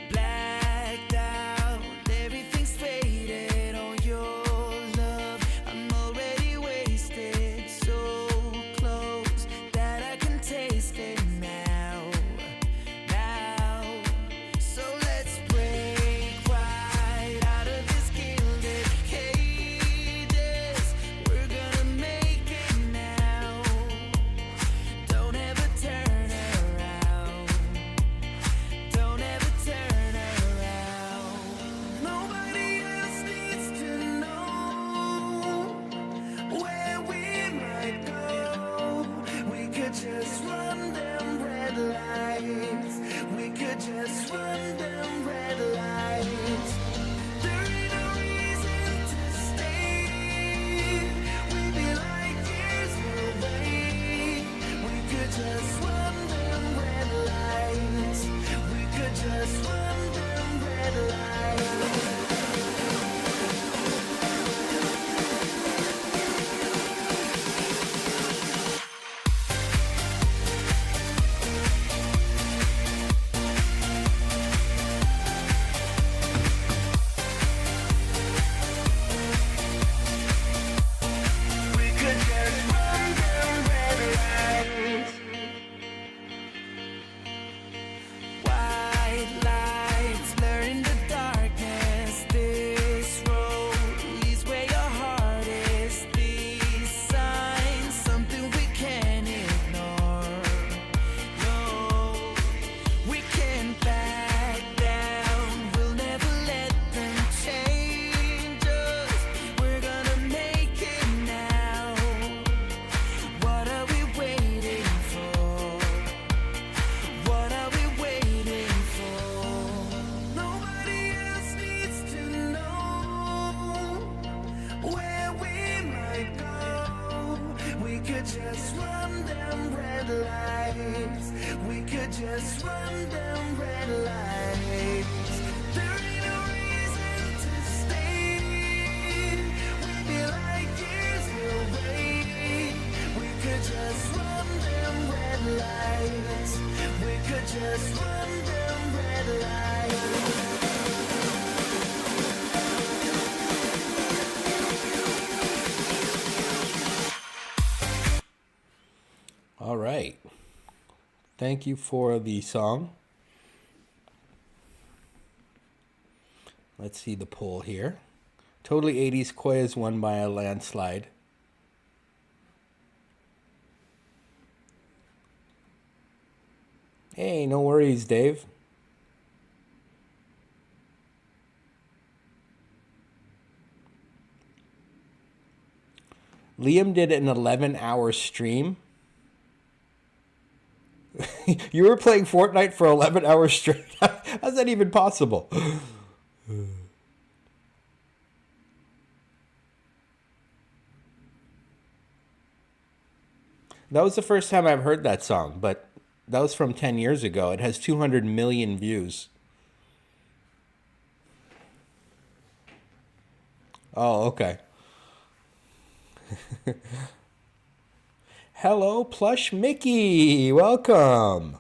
Blacked out, everything's faded on your love. I'm already wasted, so close that I can taste it now. Now, so let's break right out of this gilded cages. We're gonna make it now. Don't ever turn around. Don't ever turn around. Nobody else needs to know where we might go. We could just run them red lights. We could just run them red lights. There ain't no reason to stay. We'd be like years away. We could just run them red lights. We could just run them red lights. We could just run them red lights. White lights blur in the dark. run them red lights. We could just run them red lights. There ain't no reason to stay. We'd be like years away. We could just run them red lights. We could just run them red lights. All right. Thank you for the song. Let's see the poll here. Totally 80s quiz won by a landslide. Hey, no worries, Dave. Liam did an 11-hour stream. You were playing Fortnite for 11 hours straight? How's that even possible? That was the first time I've heard that song, but that was from 10 years ago. It has 200 million views. Oh, okay. Hello, Plush Mickey. Welcome.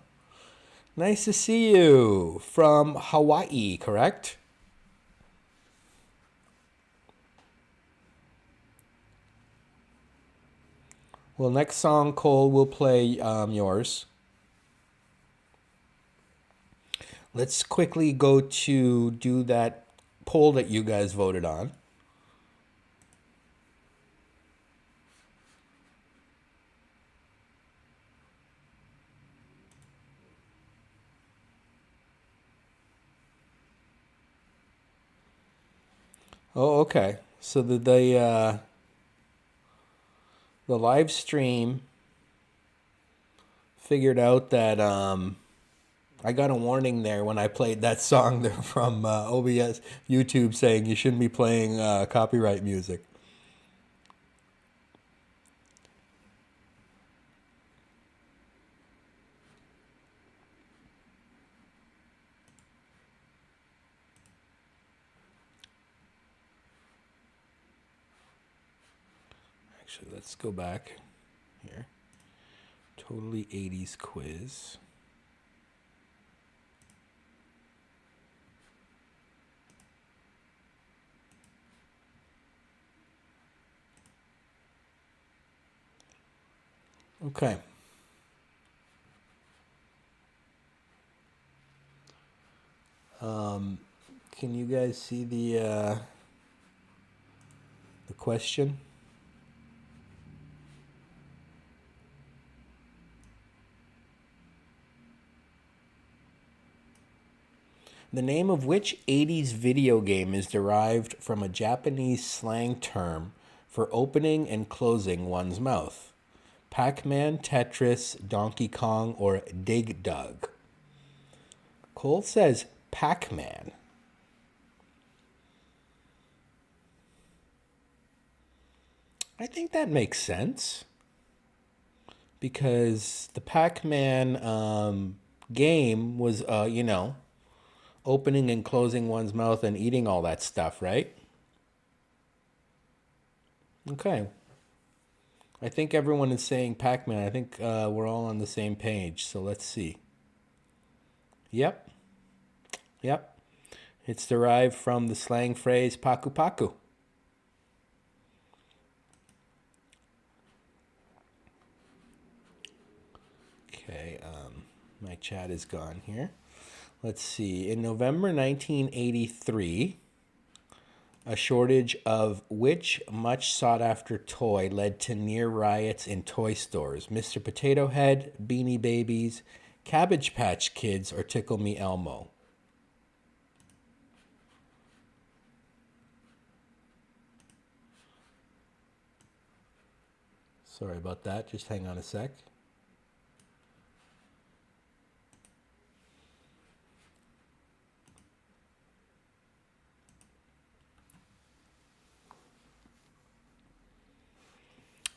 Nice to see you. From Hawaii, correct? Well, next song, Cole, will play yours. Let's quickly go to do that poll that you guys voted on. Oh, okay. So the live stream figured out that I got a warning there when I played that song there from OBS YouTube saying you shouldn't be playing copyright music. Actually, let's go back here. Totally 80s quiz. Okay. Can you guys see the question? The name of which 80s video game is derived from a Japanese slang term for opening and closing one's mouth? Pac-Man, Tetris, Donkey Kong, or Dig Dug? Cole says Pac-Man. I think that makes sense. Because the Pac-Man game was, opening and closing one's mouth and eating all that stuff, right? Okay. I think everyone is saying Pac-Man. I think we're all on the same page. So let's see. Yep. Yep. It's derived from the slang phrase paku paku. Okay, my chat is gone here. Let's see. In November 1983, a shortage of which much sought-after toy led to near riots in toy stores? Mr. Potato Head, Beanie Babies, Cabbage Patch Kids, or Tickle Me Elmo? Sorry about that. Just hang on a sec.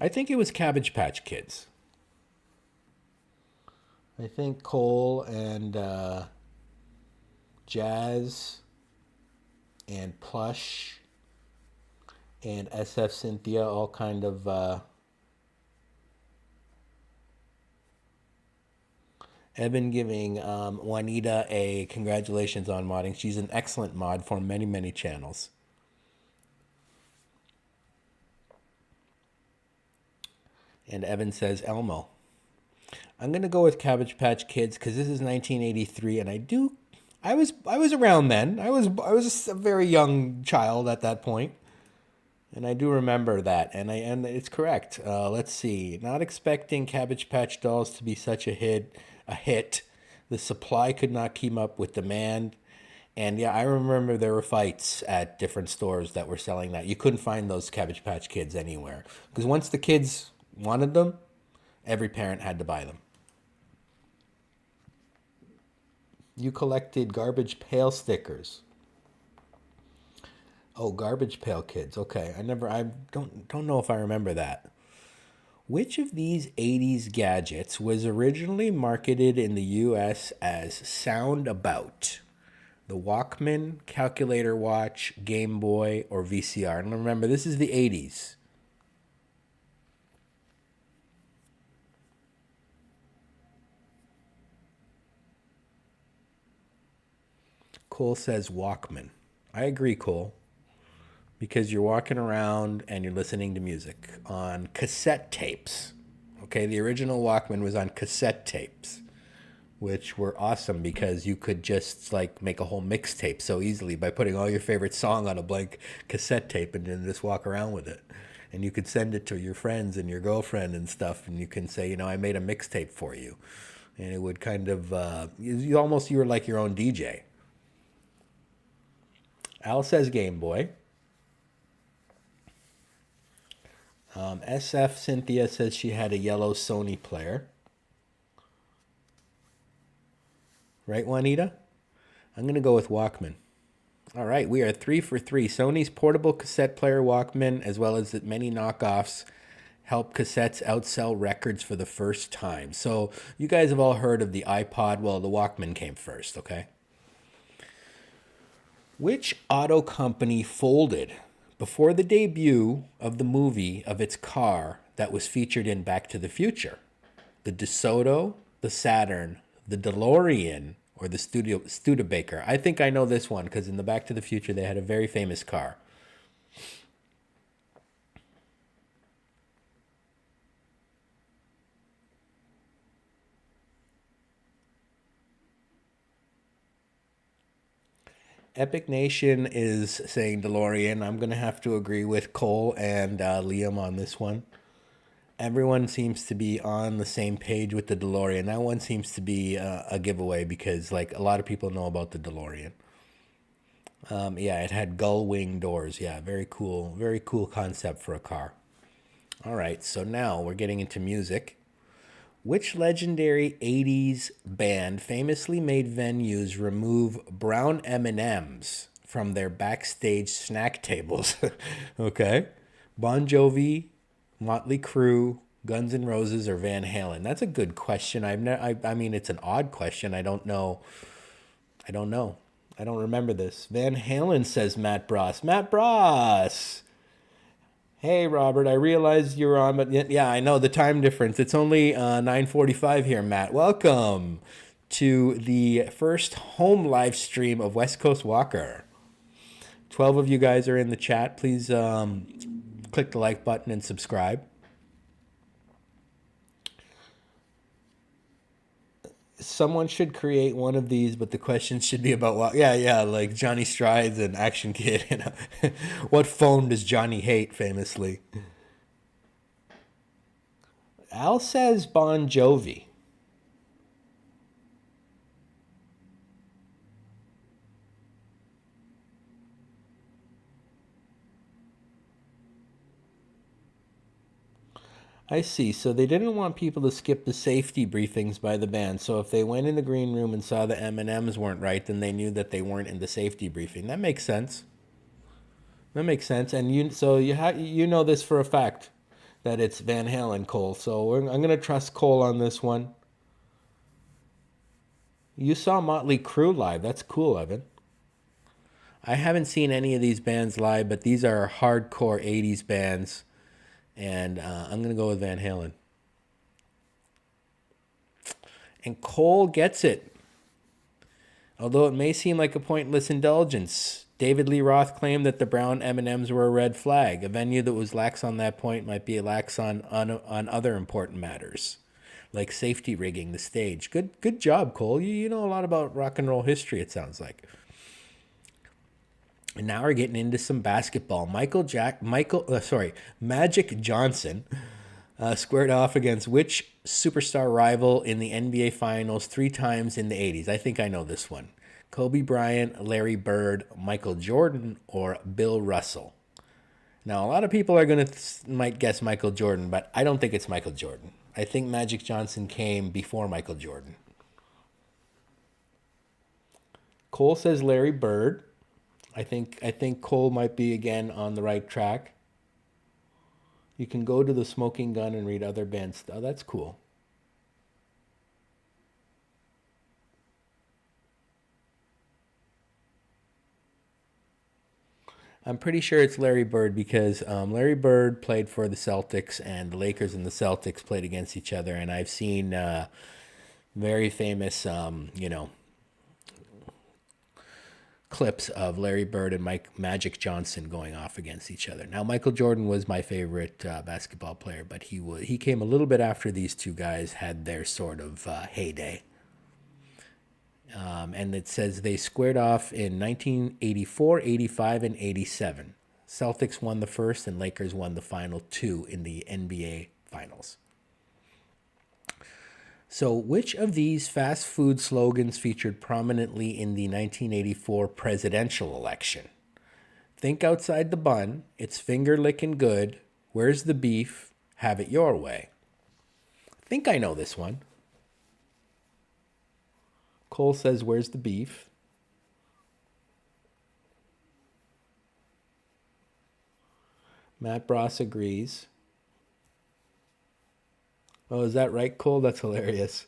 I think it was Cabbage Patch Kids. I think Cole and Jazz and Plush and SF Cynthia all kind of Evan giving Juanita a congratulations on modding. She's an excellent mod for many, many channels. And Evan says Elmo. I'm gonna go with Cabbage Patch Kids because this is 1983, and I was around then. I was a very young child at that point, and I do remember that. And it's correct. Let's see. Not expecting Cabbage Patch Dolls to be such a hit. A hit. The supply could not keep up with demand. And yeah, I remember there were fights at different stores that were selling that. You couldn't find those Cabbage Patch Kids anywhere because once the kids wanted them, every parent had to buy them. You collected Garbage Pail stickers. Oh, Garbage Pail Kids. Okay, I don't know if I remember that. Which of these 80s gadgets was originally marketed in the US as Sound About? The Walkman, Calculator Watch, Game Boy, or VCR? And remember, this is the 80s. Cole says Walkman. I agree, Cole, because you're walking around and you're listening to music on cassette tapes. Okay, the original Walkman was on cassette tapes, which were awesome because you could just like make a whole mixtape so easily by putting all your favorite song on a blank cassette tape and then just walk around with it. And you could send it to your friends and your girlfriend and stuff, and you can say, I made a mixtape for you, and it would kind of you were like your own DJ. Al says Game Boy. SF Cynthia says she had a yellow Sony player. Right, Juanita? I'm going to go with Walkman. All right, we are 3 for 3. Sony's portable cassette player Walkman, as well as many knockoffs, help cassettes outsell records for the first time. So you guys have all heard of the iPod. Well, the Walkman came first, okay? Which auto company folded before the debut of the movie of its car that was featured in Back to the Future? The DeSoto, the Saturn, the DeLorean, or the Studebaker? I think I know this one because in the Back to the Future they had a very famous car. Epic Nation is saying DeLorean. I'm going to have to agree with Cole and Liam on this one. Everyone seems to be on the same page with the DeLorean. That one seems to be a giveaway because like a lot of people know about the DeLorean. Yeah, it had gull wing doors. Yeah, very cool concept for a car. All right, so now we're getting into music. Which legendary 80s band famously made venues remove brown M&Ms from their backstage snack tables? Okay. Bon Jovi, Motley Crue, Guns N' Roses, or Van Halen? That's a good question. I mean, it's an odd question. I don't know. I don't remember this. Van Halen, says Matt Bross. Matt Bross! Hey, Robert, I realized you're on, but yeah, I know the time difference. It's only 9:45 here, Matt. Welcome to the first home live stream of West Coast Walker. 12 of you guys are in the chat. Please click the like button and subscribe. Someone should create one of these, but the question should be about what? Yeah, like Johnny Strides and Action Kid. What phone does Johnny hate famously? Al says Bon Jovi. I see. So they didn't want people to skip the safety briefings by the band. So if they went in the green room and saw the M&Ms weren't right, then they knew that they weren't in the safety briefing. That makes sense. That makes sense. And you know this for a fact that it's Van Halen, Cole. So I'm going to trust Cole on this one. You saw Motley Crue live. That's cool, Evan. I haven't seen any of these bands live, but these are hardcore 80s bands. And I'm going to go with Van Halen. And Cole gets it. Although it may seem like a pointless indulgence, David Lee Roth claimed that the brown M&Ms were a red flag. A venue that was lax on that point might be lax on other important matters, like safety rigging the stage. Good job, Cole. You know a lot about rock and roll history, it sounds like. And now we're getting into some basketball. Magic Johnson squared off against which superstar rival in the NBA Finals 3 times in the 80s? I think I know this one. Kobe Bryant, Larry Bird, Michael Jordan, or Bill Russell? Now, a lot of people are might guess Michael Jordan, but I don't think it's Michael Jordan. I think Magic Johnson came before Michael Jordan. Cole says Larry Bird. I think Cole might be again on the right track. You can go to the Smoking Gun and read other bands. Oh, that's cool. I'm pretty sure it's Larry Bird because Larry Bird played for the Celtics and the Lakers and the Celtics played against each other. And I've seen very famous, clips of Larry Bird and Magic Johnson going off against each other. Now, Michael Jordan was my favorite basketball player, but he came a little bit after these two guys had their sort of heyday. And it says they squared off in 1984, 85, and 87. Celtics won the first and Lakers won the final 2 in the NBA Finals. So, which of these fast food slogans featured prominently in the 1984 presidential election? Think outside the bun, it's finger licking good, where's the beef, have it your way. I think I know this one. Cole says, where's the beef? Matt Bross agrees. Oh, is that right, Cole? That's hilarious.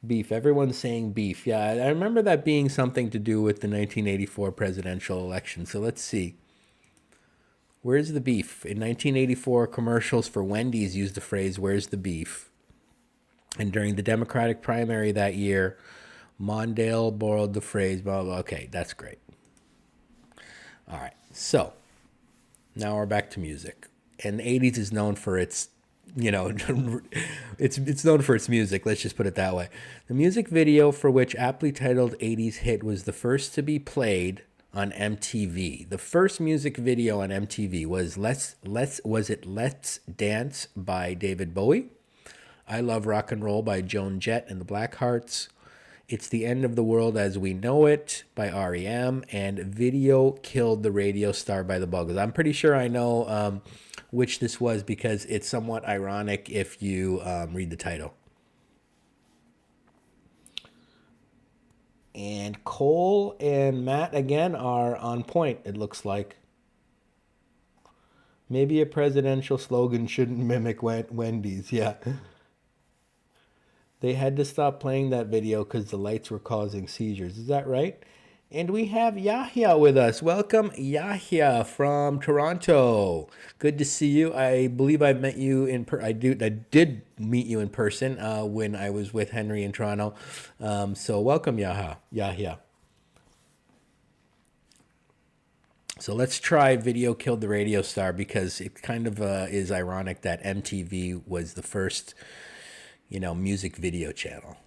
Beef. Everyone's saying beef. Yeah, I remember that being something to do with the 1984 presidential election. So let's see. Where's the beef? In 1984, commercials for Wendy's used the phrase, where's the beef? And during the Democratic primary that year, Mondale borrowed the phrase, blah, blah. Okay, that's great. All right, so now we're back to music. And the 80s is known for its it's known for its music. Let's just put it that way. The music video for which aptly titled 80s hit was the first to be played on MTV. The first music video on MTV was Let's Dance by David Bowie, I Love Rock and Roll by Joan Jett and the Blackhearts, It's the End of the World as We Know It by REM, and Video Killed the Radio Star by the Buggles. I'm pretty sure I know which this was because it's somewhat ironic if you read the title. And Cole and Matt again are on point, it looks like. Maybe a presidential slogan shouldn't mimic Wendy's, yeah. They had to stop playing that video because the lights were causing seizures. Is that right? And we have Yahya with us. Welcome, Yahya from Toronto. Good to see you. I believe I met you I did meet you in person when I was with Henry in Toronto. So welcome, Yahya. So let's try Video Killed the Radio Star because it kind of is ironic that MTV was the first, music video channel.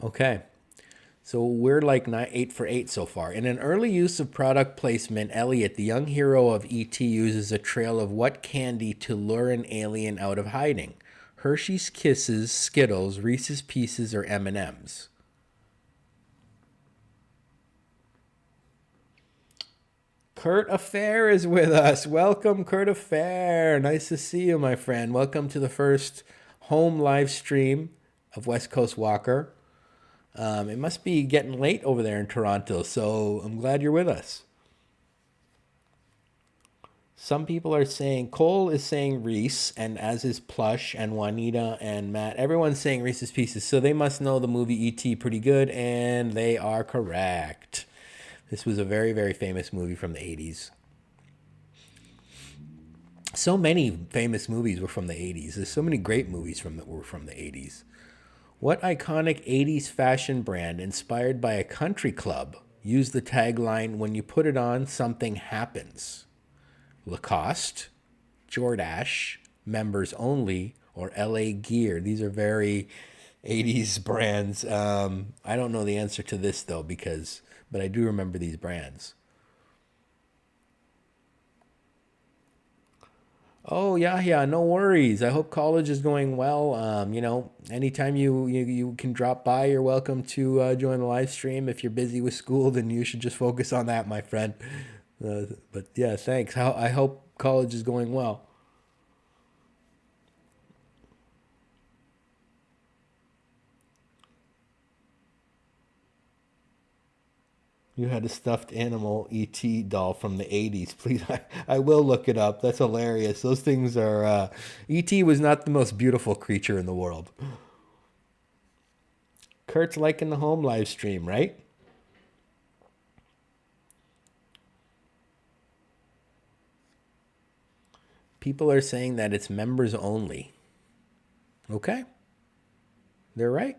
Okay. So we're like 8 for 8 so far. In an early use of product placement, Elliot, the young hero of E.T., uses a trail of what candy to lure an alien out of hiding? Hershey's Kisses, Skittles, Reese's Pieces, or M&M's? Kurt Affair is with us. Welcome, Kurt Affair. Nice to see you, my friend. Welcome to the first home live stream of West Coast Walker. It must be getting late over there in Toronto, so I'm glad you're with us. Some people are saying, Cole is saying Reese, and as is Plush and Juanita and Matt. Everyone's saying Reese's Pieces, so they must know the movie E.T. pretty good, and they are correct. This was a very, very famous movie from the 80s. So many famous movies were from the 80s. There's so many great movies were from the 80s. What iconic 80s fashion brand inspired by a country club used the tagline, "When you put it on, something happens"? Lacoste, Jordache, Members Only, or LA Gear. These are very 80s brands. I don't know the answer to this though, but I do remember these brands. Oh yeah, yeah, no worries. I hope college is going well. Anytime you can drop by, you're welcome to join the live stream. If you're busy with school, then you should just focus on that, my friend. But yeah, thanks. I hope college is going well. You had a stuffed animal ET doll from the 80s. Please, I will look it up. That's hilarious. Those things are. ET was not the most beautiful creature in the world. Kurt's liking the home live stream, right? People are saying that it's members only. Okay, they're right.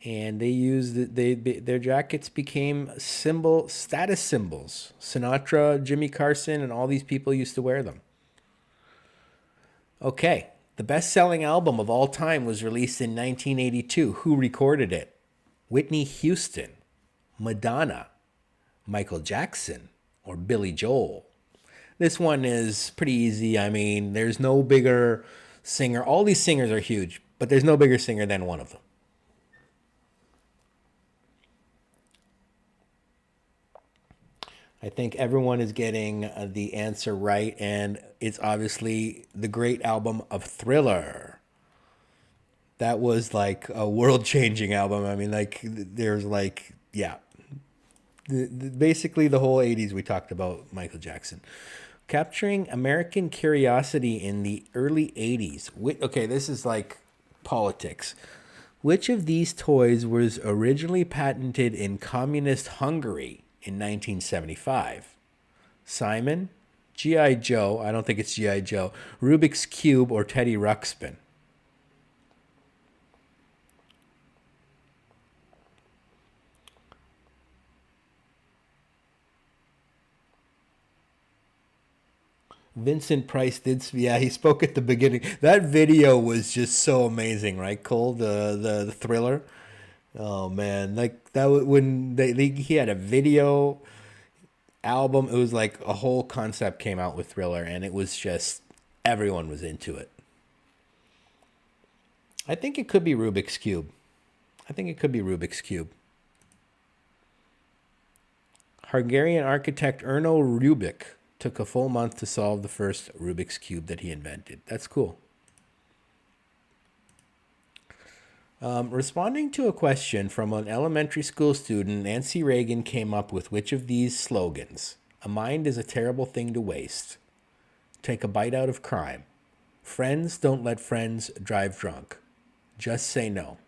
And they used their jackets became status symbols. Sinatra, Jimmy Carson, and all these people used to wear them. Okay, the best-selling album of all time was released in 1982. Who recorded it? Whitney Houston, Madonna, Michael Jackson, or Billy Joel? This one is pretty easy. I mean, there's no bigger singer. All these singers are huge, but there's no bigger singer than one of them. I think everyone is getting the answer right, and it's obviously the great album of Thriller. That was like a world-changing album. I mean, like there's like yeah, basically the whole 80s we talked about Michael Jackson. Capturing American curiosity in the early 80s. Okay, this is like politics. Which of these toys was originally patented in communist Hungary in 1975? Simon, G.I. Joe, I don't think it's G.I. Joe, Rubik's Cube, or Teddy Ruxpin? Vincent Price did, yeah, he spoke at the beginning. That video was just so amazing, right, Cole? The Thriller. Oh man, like that when he had a video album. It was like a whole concept came out with Thriller, and it was just everyone was into it. I think it could be Rubik's Cube. I think it could be Rubik's Cube. Hungarian architect Erno Rubik took a full month to solve the first Rubik's Cube that he invented. That's cool. Responding to a question from an elementary school student, Nancy Reagan came up with which of these slogans? A mind is a terrible thing to waste. Take a bite out of crime. Friends don't let friends drive drunk. Just say no.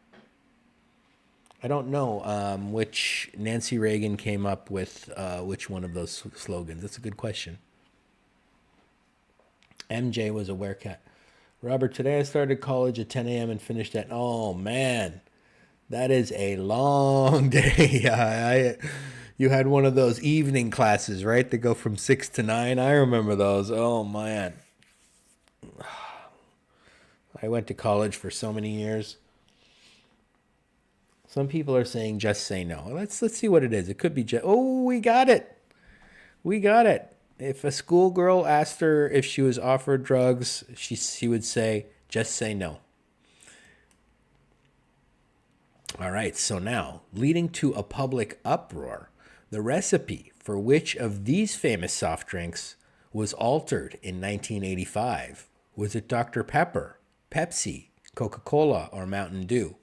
I don't know which Nancy Reagan came up with which one of those slogans. That's a good question. MJ was a werecat. Robert, today I started college at 10 a.m. and finished at, oh man, that is a long day. You had one of those evening classes, right? That go from 6 to 9. I remember those. Oh man. I went to college for so many years. Some people are saying just say no. Let's see what it is. It could be just. Oh, we got it. We got it. If a schoolgirl asked her if she was offered drugs, she would say just say no. All right. So now, leading to a public uproar, the recipe for which of these famous soft drinks was altered in 1985? Was it Dr. Pepper, Pepsi, Coca-Cola, or Mountain Dew?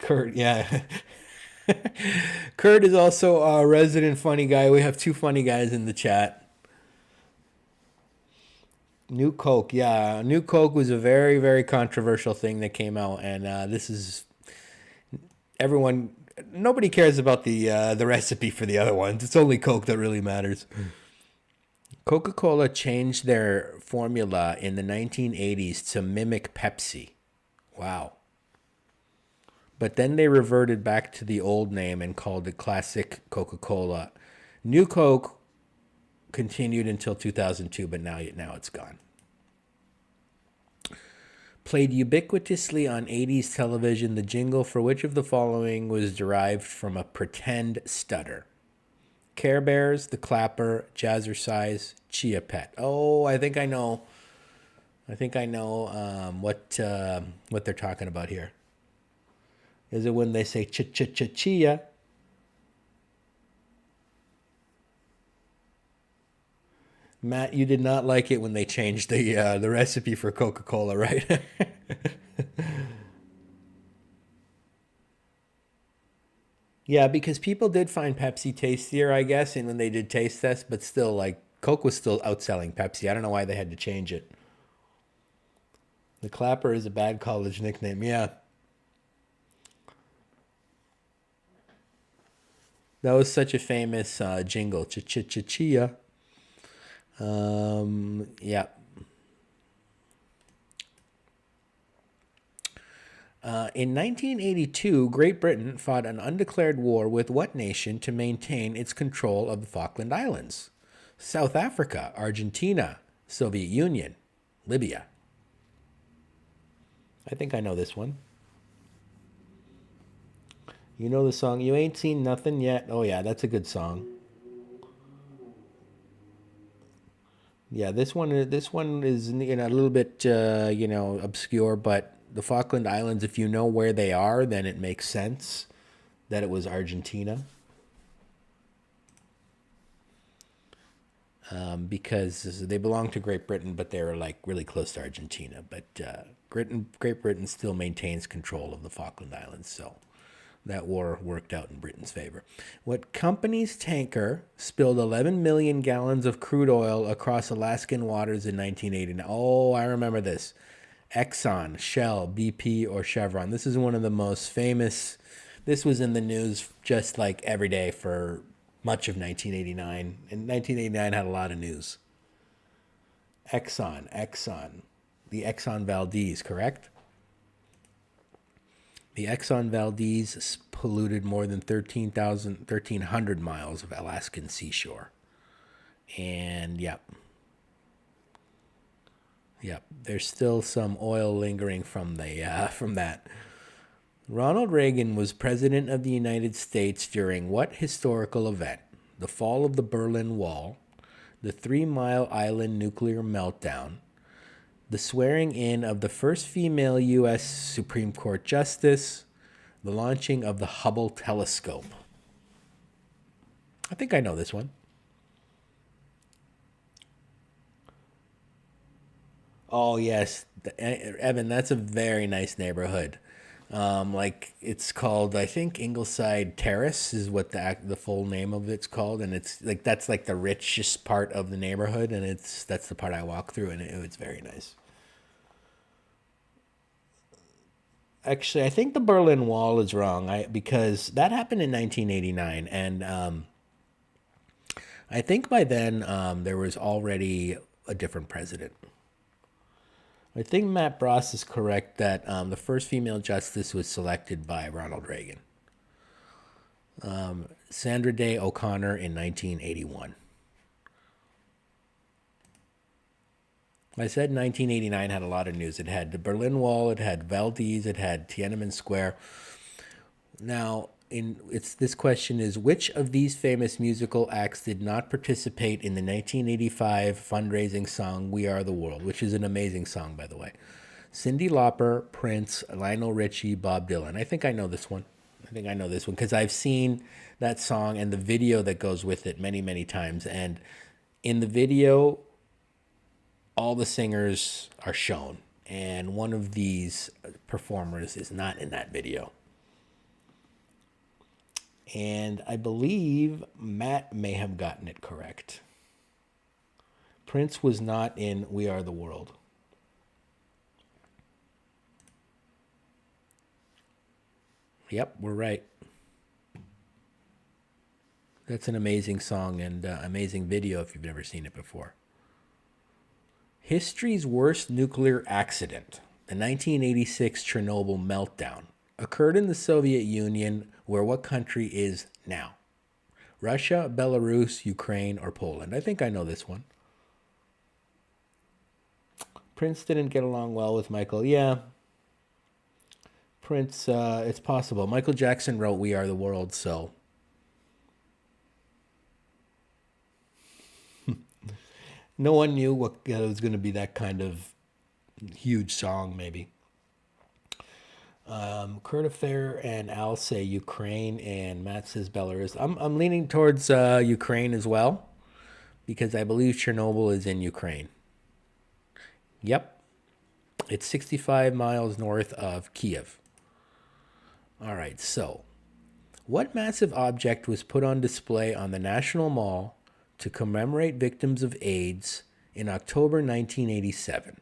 Kurt, yeah. Kurt is also a resident funny guy. We have two funny guys in the chat. New Coke, yeah. New Coke was a very, very controversial thing that came out, and this is everyone. Nobody cares about the recipe for the other ones. It's only Coke that really matters. Coca-Cola changed their formula in the 1980s to mimic Pepsi. Wow. But then they reverted back to the old name and called it Classic Coca-Cola. New Coke continued until 2002, but now it's gone. Played ubiquitously on 80s television, the jingle for which of the following was derived from a pretend stutter? Care Bears, The Clapper, Jazzercise, Chia Pet. Oh, I think I know. What they're talking about here. Is it when they say chia? Matt, you did not like it when they changed the recipe for Coca-Cola, right? Yeah, because people did find Pepsi tastier, I guess, and when they did taste tests, but still, like, Coke was still outselling Pepsi. I don't know why they had to change it. The Clapper is a bad college nickname. Yeah. That was such a famous jingle. Chia. Yeah. In 1982, Great Britain fought an undeclared war with what nation to maintain its control of the Falkland Islands? South Africa, Argentina, Soviet Union, Libya. I think I know this one. You know the song, You Ain't Seen Nothing Yet? Oh, yeah, that's a good song. Yeah, this one is a little bit obscure, but the Falkland Islands, if you know where they are, then it makes sense that it was Argentina. Because they belong to Great Britain, but they were like really close to Argentina. But Great Britain still maintains control of the Falkland Islands, so that war worked out in Britain's favor. What company's tanker spilled 11 million gallons of crude oil across Alaskan waters in 1989? Oh, I remember this. Exxon, Shell, BP, or Chevron. This is one of the most famous. This was in the news just like every day for much of 1989. And 1989 had a lot of news. Exxon. The Exxon Valdez, correct? The Exxon Valdez polluted more than 1,300 miles of Alaskan seashore. And yep, there's still some oil lingering from that. Ronald Reagan was president of the United States during what historical event? The fall of the Berlin Wall, the 3 Mile Island nuclear meltdown, the swearing in of the first female U.S. Supreme Court Justice, the launching of the Hubble telescope. I think I know this one. Oh, yes. Evan, that's a very nice neighborhood. Like it's called, I think Ingleside Terrace is what the full name of it's called, and it's like that's like the richest part of the neighborhood, and that's the part I walk through, and it's very nice. Actually, I think the Berlin Wall is wrong. Because that happened in 1989, and I think by then there was already a different president. I think Matt Bross is correct that the first female justice was selected by Ronald Reagan. Sandra Day O'Connor in 1981. I said 1989 had a lot of news. It had the Berlin Wall, it had Valdez, it had Tiananmen Square. Now, this question is, which of these famous musical acts did not participate in the 1985 fundraising song We Are the World, which is an amazing song, by the way? Cyndi Lauper, Prince, Lionel Richie, Bob Dylan. I think I know this one because I've seen that song and the video that goes with it many, many times. And in the video, all the singers are shown, and one of these performers is not in that video. And I believe Matt may have gotten it correct. Prince was not in We Are the World. Yep, we're right. That's an amazing song and amazing video if you've never seen it before. History's worst nuclear accident, the 1986 Chernobyl meltdown, occurred in the Soviet Union, where what country is now? Russia, Belarus, Ukraine, or Poland? I think I know this one. Prince didn't get along well with Michael. Yeah. Prince, it's possible. Michael Jackson wrote We Are the World, so. No one knew what it was going to be that kind of huge song, maybe. Kurt Affair and Al say Ukraine, and Matt says Belarus. I'm leaning towards Ukraine as well, because I believe Chernobyl is in Ukraine. Yep. It's 65 miles north of Kiev. All right, so what massive object was put on display on the National Mall to commemorate victims of AIDS in October 1987?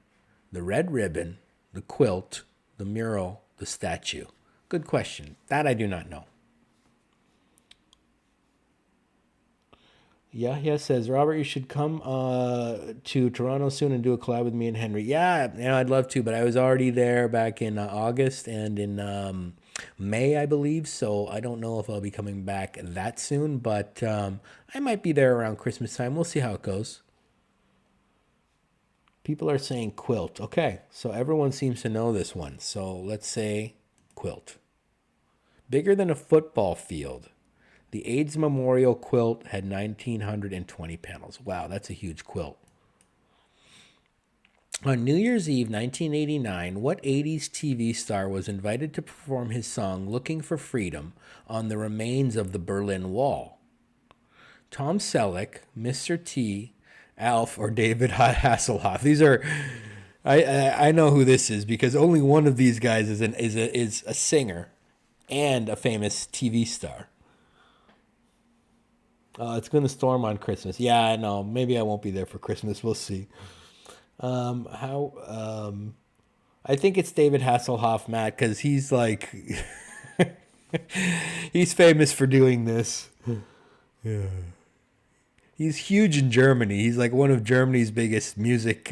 The red ribbon, the quilt, the mural, the statue. Good question. That I do not know. Yahya says, Robert, you should come to Toronto soon and do a collab with me and Henry. Yeah, I'd love to, but I was already there back in August and in May, I believe, so I don't know if I'll be coming back that soon, but I might be there around Christmas time. We'll see how it goes. People are saying quilt. Okay, so everyone seems to know this one, so let's say quilt. Bigger than a football field. The AIDS Memorial quilt had 1,920 panels. Wow, that's a huge quilt. On New Year's Eve 1989, what 80s TV star was invited to perform his song Looking for Freedom on the remains of the Berlin Wall? Tom Selleck, Mr. T, Alf, or David Hasselhoff? These are... I know who this is because only one of these guys is a singer and a famous TV star. It's going to storm on Christmas. Yeah, I know. Maybe I won't be there for Christmas. We'll see. I think it's David Hasselhoff, Matt, because he's like, he's famous for doing this. Yeah. He's huge in Germany. He's like one of Germany's biggest music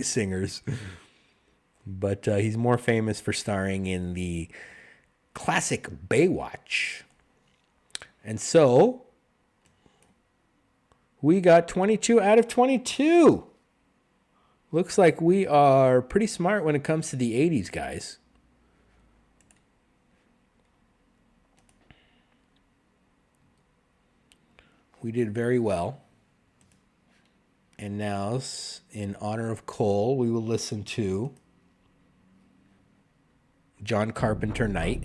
singers. But he's more famous for starring in the classic Baywatch. And so, we got 22 out of 22. Looks like we are pretty smart when it comes to the 80s, guys. We did very well. And now, in honor of Cole, we will listen to John Carpenter Night.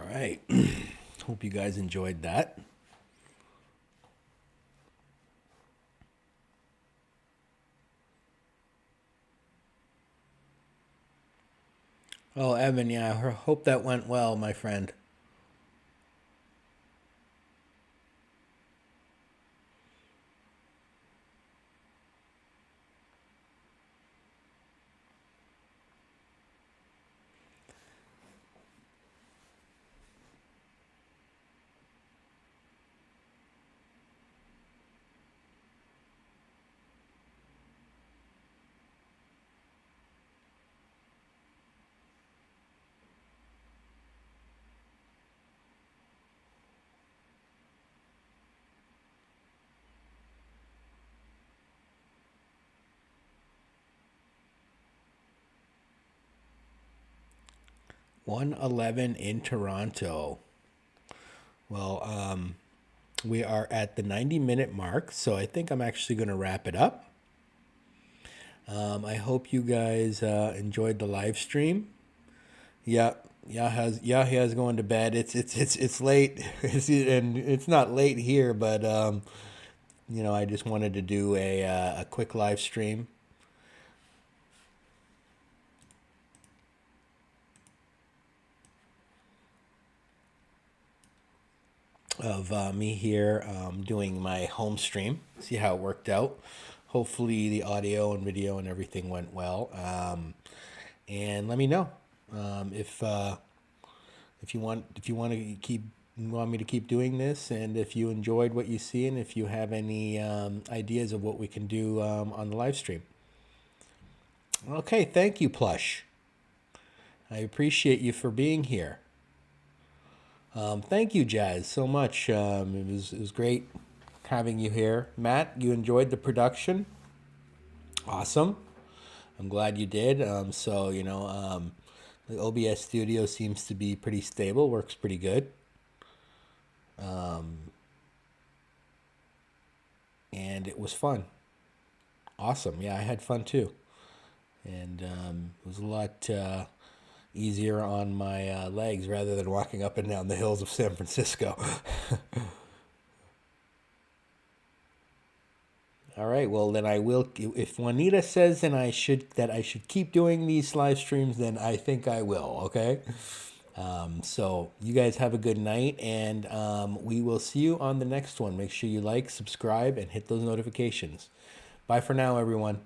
right. Hope you guys enjoyed that. Oh, Evan, yeah, I hope that went well, my friend. 111 in Toronto. Well, we are at the 90-minute mark, so I think I'm actually going to wrap it up. I hope you guys enjoyed the live stream. Yeah, Yahya's going to bed. It's late, and it's not late here, but I just wanted to do a quick live stream of me here doing my home stream. See how it worked out. Hopefully the audio and video and everything went well. And let me know if you want to keep want me to keep doing this, and if you enjoyed what you see, and if you have any ideas of what we can do on the live stream. Okay, thank you, Plush. I appreciate you for being here. Thank you, Jazz, so much. It was great having you here. Matt, you enjoyed the production? Awesome. I'm glad you did. The OBS studio seems to be pretty stable, works pretty good. And it was fun. Awesome. Yeah, I had fun too. And it was a lot easier on my legs rather than walking up and down the hills of San Francisco. All right, well then I will. If Juanita says that I should keep doing these live streams, then I think I will. Okay. So you guys have a good night, and we will see you on the next one. Make sure you like, subscribe, and hit those notifications. Bye for now, everyone.